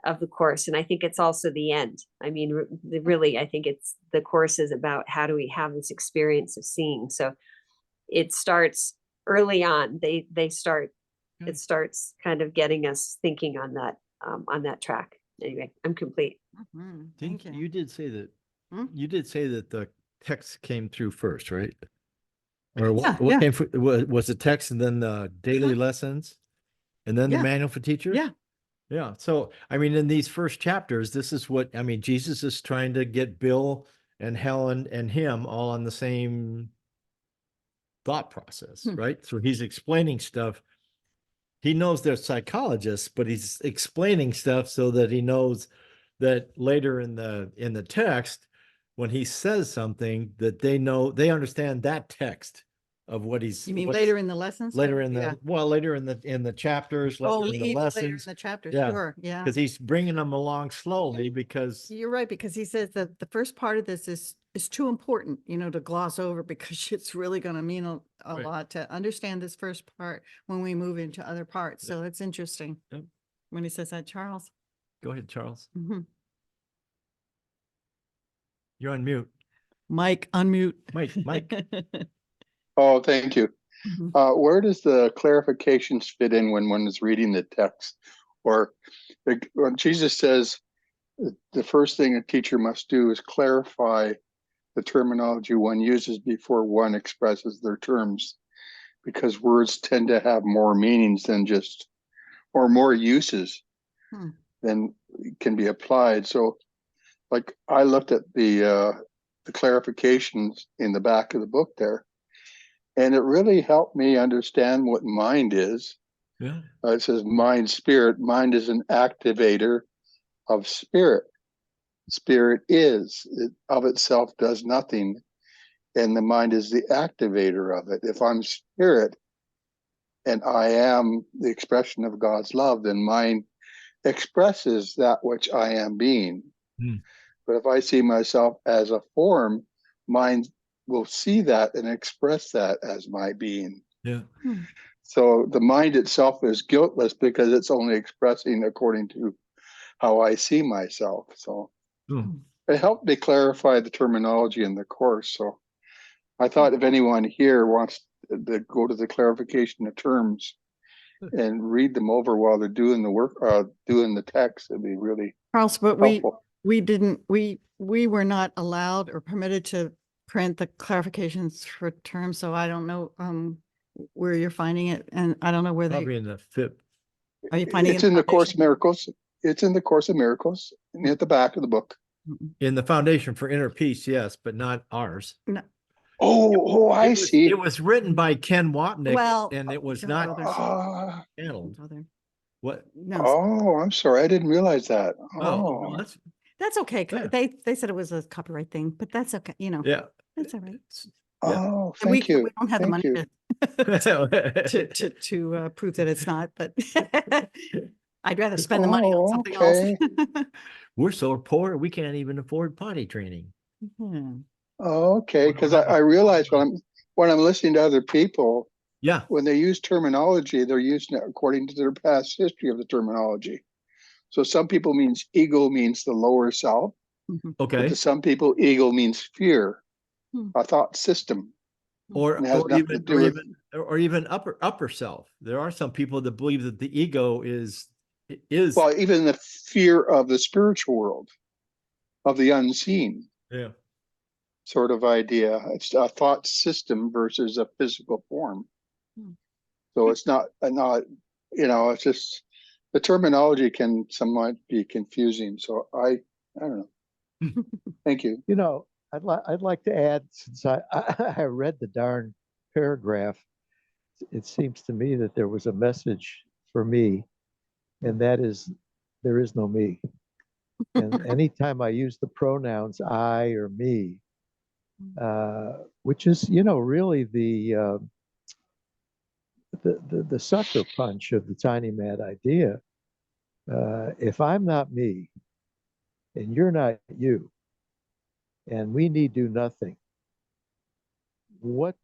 of the course. And I think it's also the end. Really, I think the course is about how do we have this experience of seeing. So it starts early on. It starts kind of getting us thinking on that track. Anyway, I'm complete. Thank you. You did say that. Hmm? You did say that the text came through first, right? Or what Yeah. came was the text, and then the daily lessons, and then the Yeah. manual for teachers? Yeah. Yeah. So, in these first chapters, this is what, Jesus is trying to get Bill and Helen and him all on the same thought process, right? So he's explaining stuff. He knows they're psychologists, but he's explaining stuff so that he knows that later in the text, when he says something, that they understand that text of what he's. You mean later in the lessons? Later in Yeah. later in the chapters, later in the Even later in lessons. the chapter. Yeah. Sure. Yeah. Because he's bringing them along slowly because. You're right, because he says that the first part of this is too important, to gloss over, because it's really going to mean a Right. lot to understand this first part when we move into other parts. So it's interesting Yep. when he says that. Charles. Go ahead, Charles. Mhm. You're on mute. Mike, unmute. Mike. Oh, thank you. Mhm. Where does the clarifications fit in when one is reading the text? Or when Jesus says the first thing a teacher must do is clarify the terminology one uses before one expresses their terms, because words tend to have more meanings than or more uses than can be applied. So like I looked at the clarifications in the back of the book there, and it really helped me understand what mind is. Yeah. It says mind, spirit. Mind is an activator of spirit. spirit is. It of itself does nothing, and the mind is the activator of it. If I'm spirit and I am the expression of God's love, then mind expresses that which I am being. Mm. But if I see myself as a form, mind will see that and express that as my being. Yeah. So the mind itself is guiltless because it's only expressing according to how I see myself. So it helped me clarify the terminology in the course. So I thought if anyone here wants to go to the clarification of terms and read them over while they're doing the work, doing the text, it'd be really Charles, but helpful. we were not allowed or permitted to print the clarifications for terms, so I don't know where you're finding it, and I don't know where Probably in the FIP. are you finding It's it in the Course Foundation? of Miracles. It's in the Course of Miracles and at the back of the book. In the Foundation for Inner Peace, yes, but not ours. No. Oh, I see. It was written by Ken Watnick, Well, and it was don't not go there. channeled. Go there. What? No, Oh, I'm sorry. I didn't realize that. Oh, no, that's okay. Yeah. They said it was a copyright thing, but that's okay. You know, yeah. that's all right. Yeah. Oh, And we thank you. don't have the Thank money you. to prove that it's not, but I'd rather spend the money on something okay. else. We're so poor we can't even afford potty training. Yeah. Oh, okay. We don't Because have I realize when I'm listening to other people, Yeah. when they use terminology, they're using it according to their past history of the terminology. So some people means ego means the lower self. But Okay. to some people, ego means fear, Hmm. a thought system. Or And it has nothing to do with even upper self. There are some people that believe that the ego is well, even the fear of the spiritual world, of the unseen. Yeah. Sort of idea. It's a thought system versus a physical form. So it's not, it's just the terminology can somewhat be confusing. So I don't know. Thank you. You know, I'd like to add, since I read the darn paragraph, it seems to me that there was a message for me, and that is there is no me. And anytime I use the pronouns I or me, which is, really the sucker punch of the tiny mad idea. If I'm not me, and you're not you, and we need do nothing, what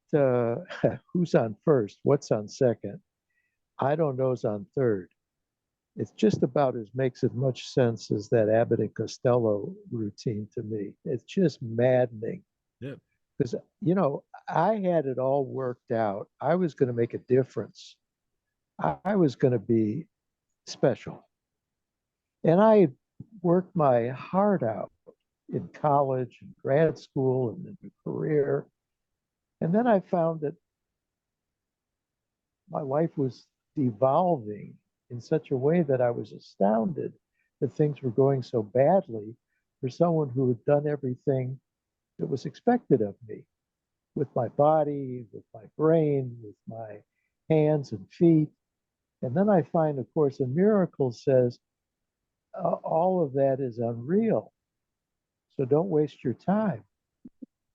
who's on first, what's on second, I don't know's on third. It's just about as makes as much sense as that Abbott and Costello routine to me. It's just maddening. Yeah. Because I had it all worked out. I was going to make a difference. I was going to be special, and I worked my heart out in college and grad school and in a career. And then I found that my life was devolving in such a way that I was astounded that things were going so badly for someone who had done everything that was expected of me with my body, with my brain, with my hands and feet. And then I find, of course, A Miracle says all of that is unreal. So don't waste your time.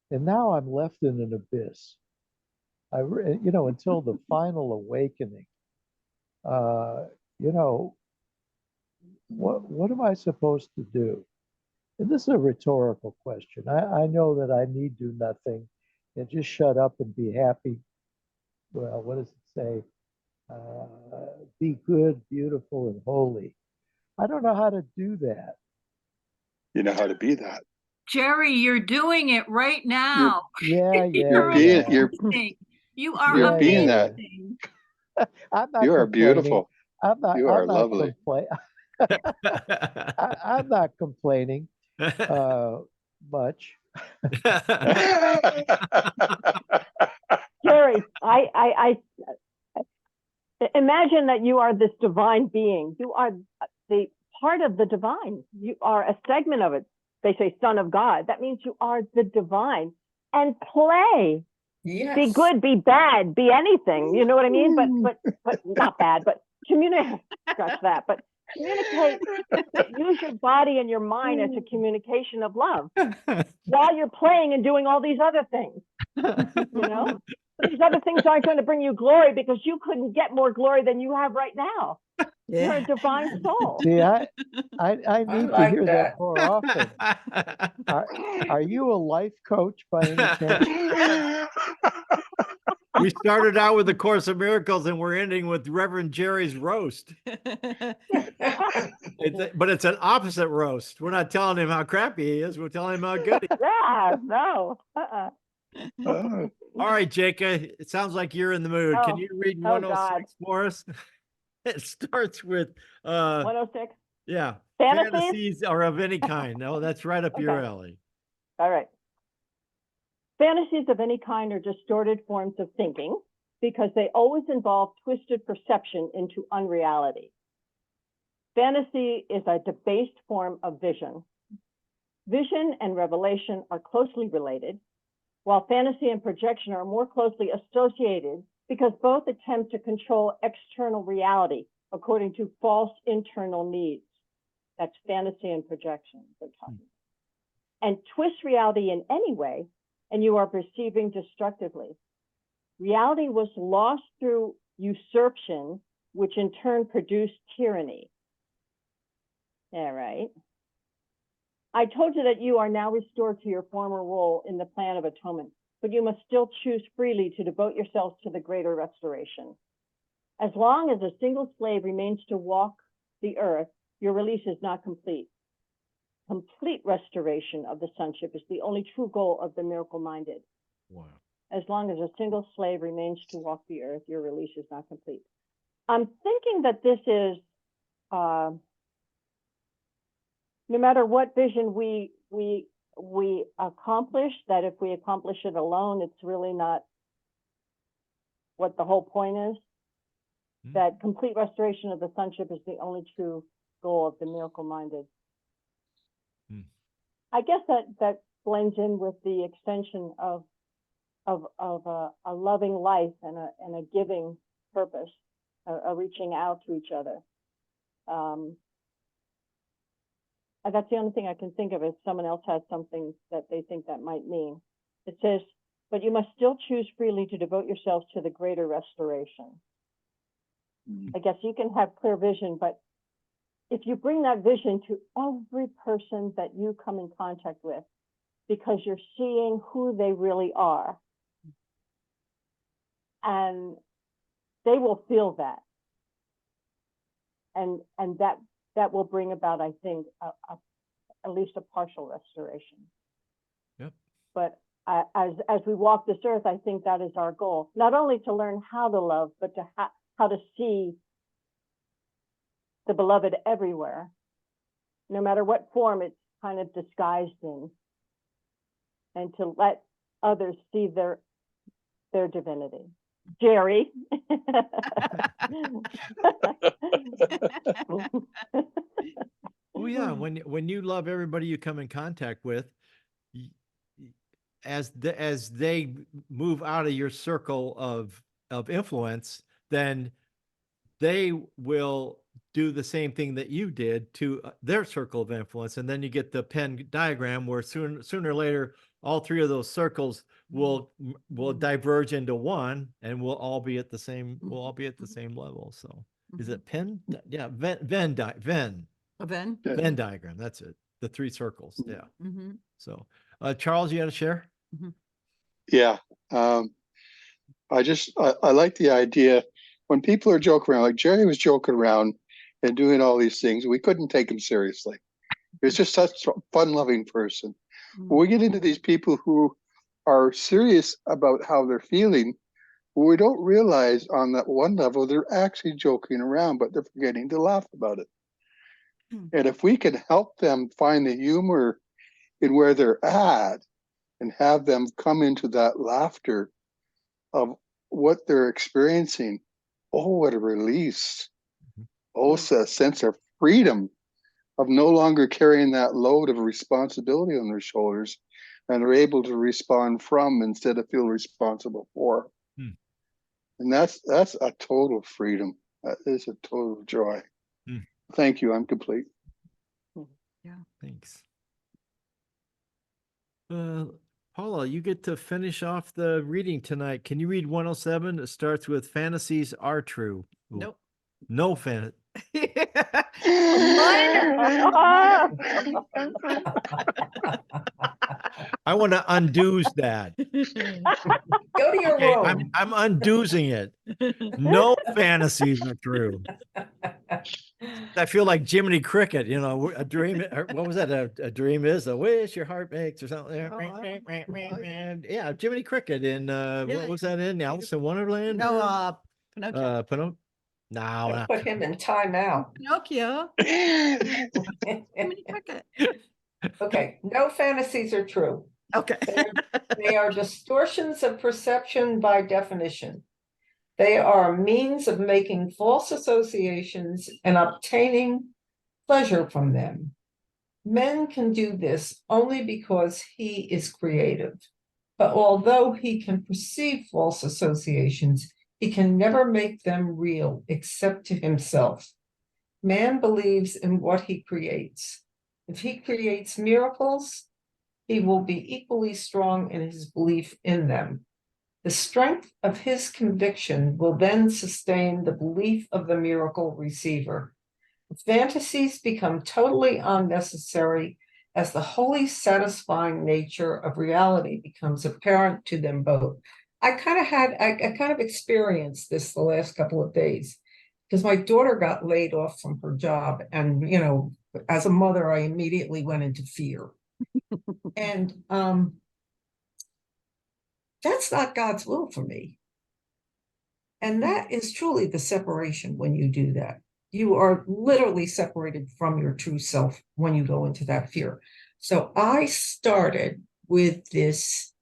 And now I'm left in an abyss. Until the final awakening, what am I supposed to do? And this is a rhetorical question. I know that I need do nothing and just shut up and be happy. Well, what does it say? Be good, beautiful, and holy. I don't know how to do that. You know how to be that. Jerry, you're doing it right now. Yeah. You're being that. I'm not You are complaining. beautiful. I'm not. You are lovely. I'm not complaining much. Jerry, I imagine that you are this divine being. You are the part of the divine. You are a segment of it. They say son of God. That means you are the divine. And play. Yes. Be good, be bad, be anything. You know what I mean? But not bad, but communicate. Scratch that. But communicate, use your body and your mind as a communication of love while you're playing and doing all these other things. You know, these other things aren't going to bring you glory because you couldn't get more glory than you have right now. You're a divine soul. See, I need to like hear that. that more often. Are you a life coach by any chance? We started out with the Course of Miracles and we're ending with Reverend Jerry's roast. But it's an opposite roast. We're not telling him how crappy he is. We're telling him how good he is. Yeah, no. Oh, All right, Jacob, it sounds like you're in the mood. Can Oh, you read oh 106 for us? It starts with 106. yeah. Fantasies? Fantasies are of any kind. No, that's right up your Okay. alley. All right. Fantasies of any kind are distorted forms of thinking because they always involve twisted perception into unreality. Fantasy is a debased form of vision. Vision and revelation are closely related, while fantasy and projection are more closely associated because both attempt to control external reality according to false internal needs. That's fantasy and projection we're talking about. And twist reality in any way, and you are perceiving destructively. Reality was lost through usurpation, which in turn produced tyranny. Yeah, right. I told you that you are now restored to your former role in the plan of atonement, but you must still choose freely to devote yourselves to the greater restoration. As long as a single slave remains to walk the earth, your release is not complete. Complete restoration of the sonship is the only true goal of the miracle-minded. Wow. As long as a single slave remains to walk the earth, your release is not complete. I'm thinking that this is, no matter what vision we accomplish, that if we accomplish it alone, it's really not what the whole point is. That complete restoration of the sonship is the only true goal of the miracle-minded. I guess that blends in with the extension of a loving life and a giving purpose, a reaching out to each other. And that's the only thing I can think of if someone else has something that they think that might mean. It says, but you must still choose freely to devote yourselves to the greater restoration. I guess you can have clear vision, but if you bring that vision to every person that you come in contact with, because you're seeing who they really are, and they will feel that. And that will bring about, I think, at least a partial restoration. Yep. But as we walk this earth, I think that is our goal. Not only to learn how to love, but to how to see the beloved everywhere, no matter what form it's kind of disguised in, and to let others see their divinity. Jerry. Oh yeah, when you love everybody you come in contact with, as they move out of your circle of influence, then they will do the same thing that you did to their circle of influence, and then you get the Venn diagram where sooner or later all three of those circles will diverge into one, and we'll all be at the same level. So is it Venn? Yeah, Venn A Venn? Venn diagram. That's it. The three circles. Yeah. Mm-hmm. So, Charles, you got to share. yeah. I like the idea when people are joking around, like Jerry was joking around and doing all these things. We couldn't take him seriously. He was just such a fun-loving person. When we get into these people who are serious about how they're feeling, we don't realize on that one level they're actually joking around, but they're forgetting to laugh about it. And if we can help them find the humor in where they're at and have them come into that laughter of what they're experiencing, oh, what a release. Oh, it's a sense of freedom of no longer carrying that load of responsibility on their shoulders, and are able to respond from instead of feel responsible for. And that's a total freedom. That is a total joy. Thank you. I'm complete. Thanks. Paula, you get to finish off the reading tonight. Can you read 107? It starts with fantasies are true. Ooh. Nope. No fan. I want to undo that. Go to your Okay, room. I'm undoing it. No fantasies are true. I feel like Jiminy Cricket, you know, a dream. What was that? A dream is a wish your heart makes or something. Yeah, Jiminy Cricket in what was that in Alice in Wonderland? No, Pinocchio. Pinocchio. No, I not put him in timeout. Pinocchio. Jiminy Cricket. Okay, no fantasies are true. Okay. They are distortions of perception by definition. They are a means of making false associations and obtaining pleasure from them. Men can do this only because he is creative. But although he can perceive false associations, he can never make them real except to himself. Man believes in what he creates. If he creates miracles, he will be equally strong in his belief in them. The strength of his conviction will then sustain the belief of the miracle receiver. Fantasies become totally unnecessary as the wholly satisfying nature of reality becomes apparent to them both. I kind of experienced this the last couple of days because my daughter got laid off from her job. And, you know, as a mother, I immediately went into fear. And that's not God's will for me. And that is truly the separation when you do that. You are literally separated from your true self when you go into that fear. So I started with this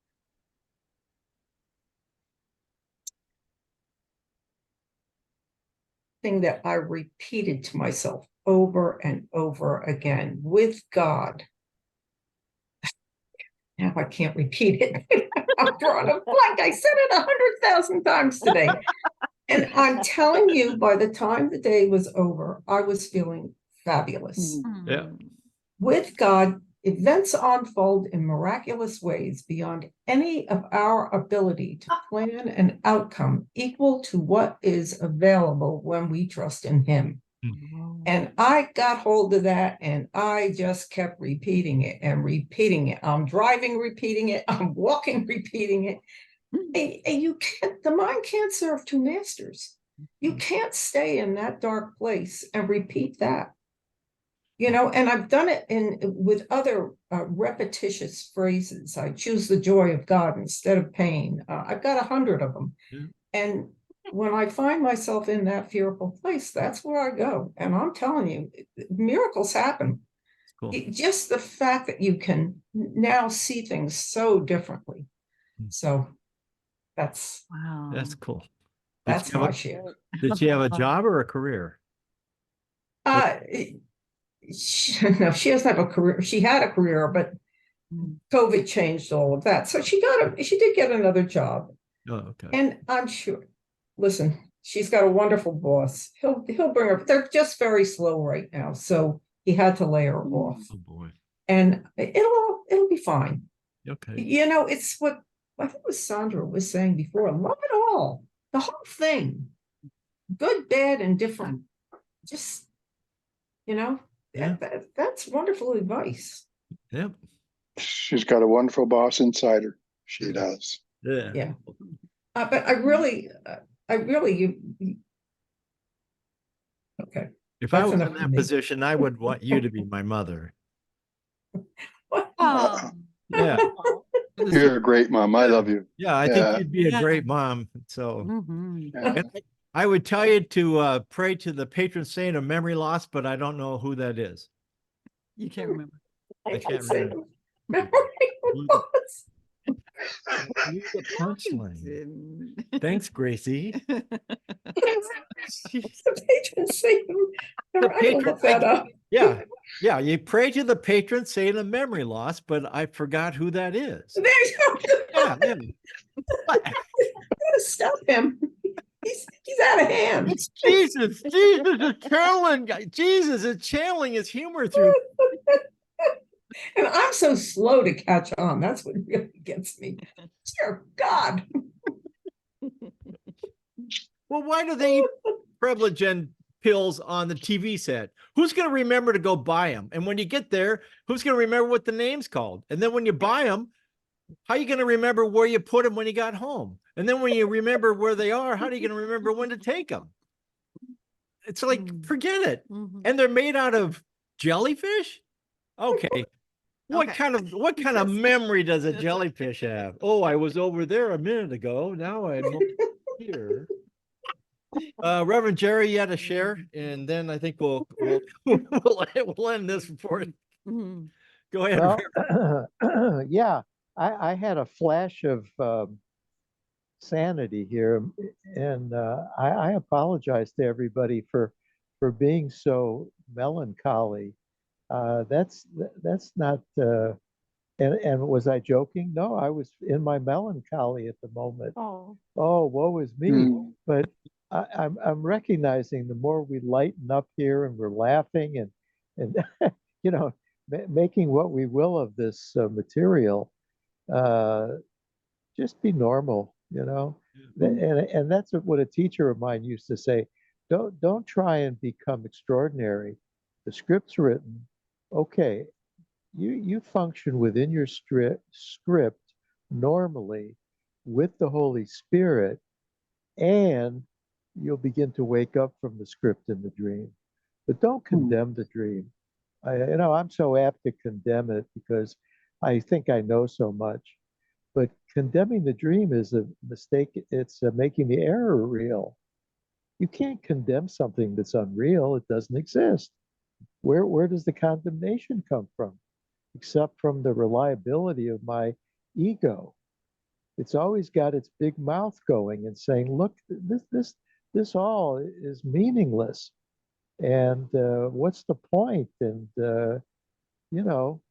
thing that I repeated to myself over and over again with God. Now I can't repeat it. I'm drawing a blank. I said it 100,000 times today. And I'm telling you, by the time the day was over, I was feeling fabulous. Yeah. With God, events unfold in miraculous ways beyond any of our ability to plan an outcome equal to what is available when we trust in Him. And I got hold of that and I just kept repeating it and repeating it. I'm driving, repeating it. I'm walking, repeating it. And you can't, the mind can't serve two masters. You can't stay in that dark place and repeat that. You know, and I've done it with other repetitious phrases. I choose the joy of God instead of pain. I've got 100 of them. Yeah. And when I find myself in that fearful place, that's where I go. And I'm telling you, miracles happen. Cool. Just the fact that you can now see things so differently. So that's cool. That's my share. Did she have a job or a career? No, she doesn't have a career. She had a career, but COVID changed all of that. So she did get another job. Oh, okay. And I'm sure, listen, she's got a wonderful boss. He'll bring her. They're just very slow right now, so he had to lay her off. Oh boy. And it'll be fine. Okay. You know, it's what I think it was Sandra was saying before. Love it all, the whole thing, good, bad, and different. Just, you know. Yeah. That's wonderful advice. Yep. She's got a wonderful boss inside her. She does. Yeah. Yeah. But I really, okay. If I was in that position, I would want you to be my mother. Oh. Yeah. You're a great mom. I love you. Yeah, I think you'd be a great mom. So I would tell you to pray to the patron saint of memory loss, but I don't know who that is. You can't remember. I can't remember. The punchline. Thanks, Gracie. The patron saint. The patron saint. Yeah. Yeah. You pray to the patron saint of memory loss, but I forgot who that is. There you go. Yeah. Stop him. He's out of hand. It's Jesus. Jesus is channeling. Jesus is channeling his humor through. And I'm so slow to catch on. That's what really gets me. Dear God. Well, why do they eat Prevligent pills on the TV set? Who's going to remember to go buy them? And when you get there, who's going to remember what the name's called? And then when you buy them, how are you going to remember where you put them when you got home? And then when you remember where they are, how are you going to remember when to take them? It's like, forget it. And they're made out of jellyfish? Okay. What Okay. kind of memory does a jellyfish have? Oh, I was over there a minute ago. Now I'm here. Reverend Jerry, you had a share, and then I think we'll end this report. Go ahead. Well, yeah, I had a flash of sanity here, and I apologize to everybody for being so melancholy. That's not. And was I joking? No, I was in my melancholy at the moment. Oh, Woe is me. Mm. But I'm recognizing the more we lighten up here and we're laughing and you know making what we will of this material, just be normal, and that's what a teacher of mine used to say. Don't try and become extraordinary. The script's written. Okay, you function within your script normally with the Holy Spirit, and you'll begin to wake up from the script in the dream. But don't condemn the dream. I'm so apt to condemn it because I think I know so much. But condemning the dream is a mistake. It's making the error real. You can't condemn something that's unreal. It doesn't exist. Where does the condemnation come from? Except from the reliability of my ego. It's always got its big mouth going and saying, "Look, this all is meaningless, and what's the point?" And you know,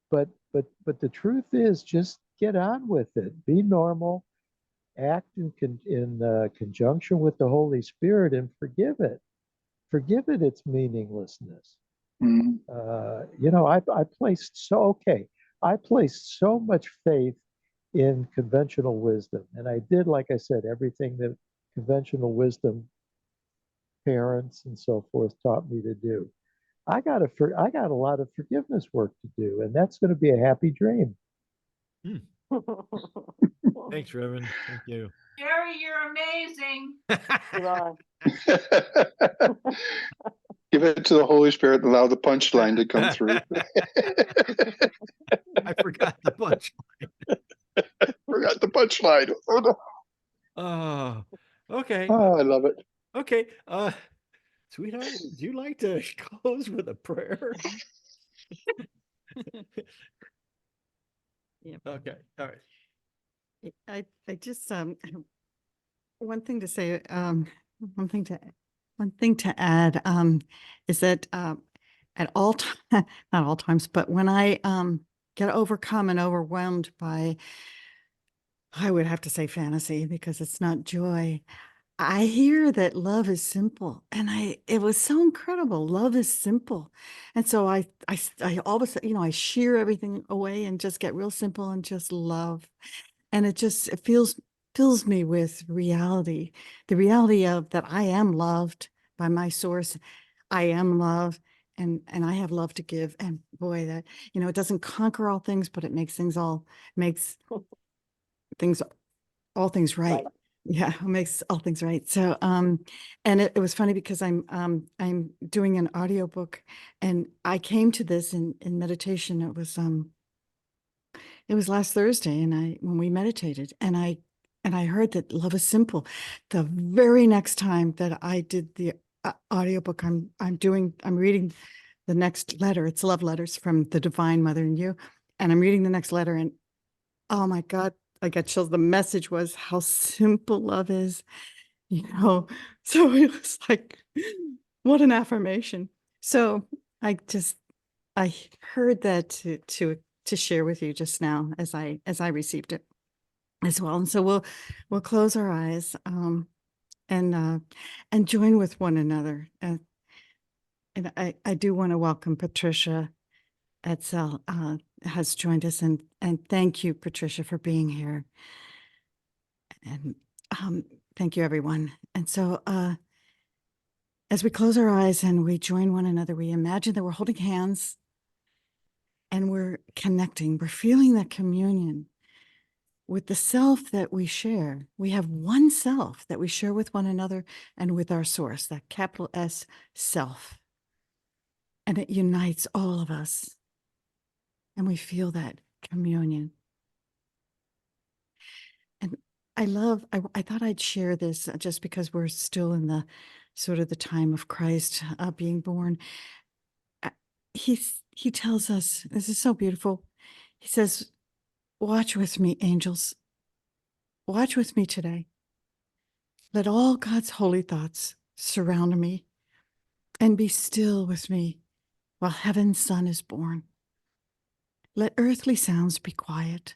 but the truth is, just get on with it. Be normal. Act in conjunction with the Holy Spirit and forgive it. Forgive it its meaninglessness. Mm. I placed so much faith in conventional wisdom, and I did, like I said, everything that conventional wisdom parents and so forth taught me to do. I got a lot of forgiveness work to do, and that's going to be a happy dream. Thanks, Reverend. Thank you. Jerry, you're amazing. you are. Give it to the Holy Spirit and allow the punchline to come through. I forgot the punchline. Forgot the punchline. Oh, no. Oh, okay. Oh, I love it. Okay. Sweetheart, would you like to close with a prayer? Yep. Okay. All right. I just one thing to say, one thing to add is that at all times, not all times, but when I get overcome and overwhelmed by, I would have to say all because it's not joy. I hear that love is simple, and it was so incredible. Love is simple. And so I all of a sudden, I shear everything away and just get real simple and just love. And it fills me with reality, the reality of that I am loved by my source. I am love, and I have love to give. And boy, that, it doesn't conquer all things, but it makes things all things right. Yeah, it makes all things right. So, and it was funny because I'm doing an audiobook, and I came to this in meditation. It was last Thursday, and when we meditated, and I heard that love is simple. The very next time that I did the audiobook, I'm reading the next letter. It's love letters from the Divine Mother in You, and I'm reading the next letter, and oh my God, I got chills. The message was how simple love is, So it was like, what an affirmation. So I heard that to share with you just now as I received it as well. And so we'll close our eyes. and join with one another. And I do want to welcome Patricia Etzel, has joined us, and thank you, Patricia, for being here. And thank you, everyone. And so as we close our eyes and we join one another, we imagine that we're holding hands and we're connecting. We're feeling that communion with the self that we share. We have one self that we share with one another and with our source, that capital S self. And it unites all of us. And we feel that communion. And I thought I'd share this just because we're still in the sort of the time of Christ being born. He tells us, this is so beautiful. He says, watch with me, angels. Watch with me today. Let all God's holy thoughts surround me and be still with me while heaven's son is born. Let earthly sounds be quiet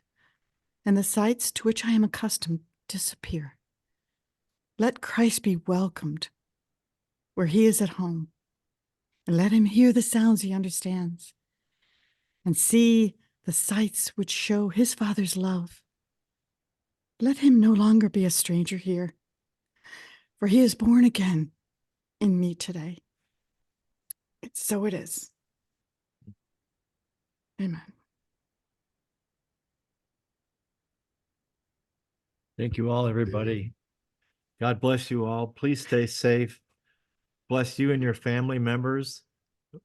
and the sights to which I am accustomed disappear. Let Christ be welcomed where he is at home, and let him hear the sounds he understands and see the sights which show his Father's love. Let him no longer be a stranger here, for he is born again in me today. And so it is. Amen. Thank you all, everybody. God bless you all. Please stay safe. Bless you and your family members.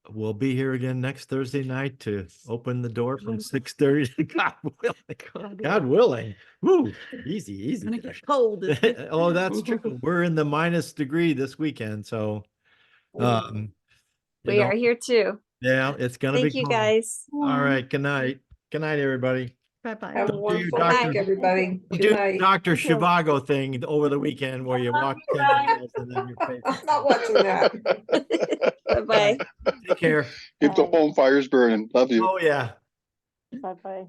We'll be here again next Thursday night to open the door from 6:30 to God willing. God willing. Woo, easy. It's gonna get cold. Isn't it? Oh, that's true. We're in the minus degree this weekend. So, you We know, are here too. yeah, it's going to be Thank you, cold. guys. All right. Good night. Good night, everybody. Bye-bye. Have a Don't do your wonderful doctor- week, everybody. Don't Good do night. Dr. Thank you. Shivago thing over the weekend where you walk 10 miles and then your face. I'm not watching that. Bye-bye. Take care. If the home fire's burning, love you. Oh, yeah. Bye-bye.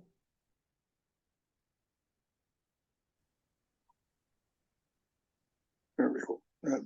There we go.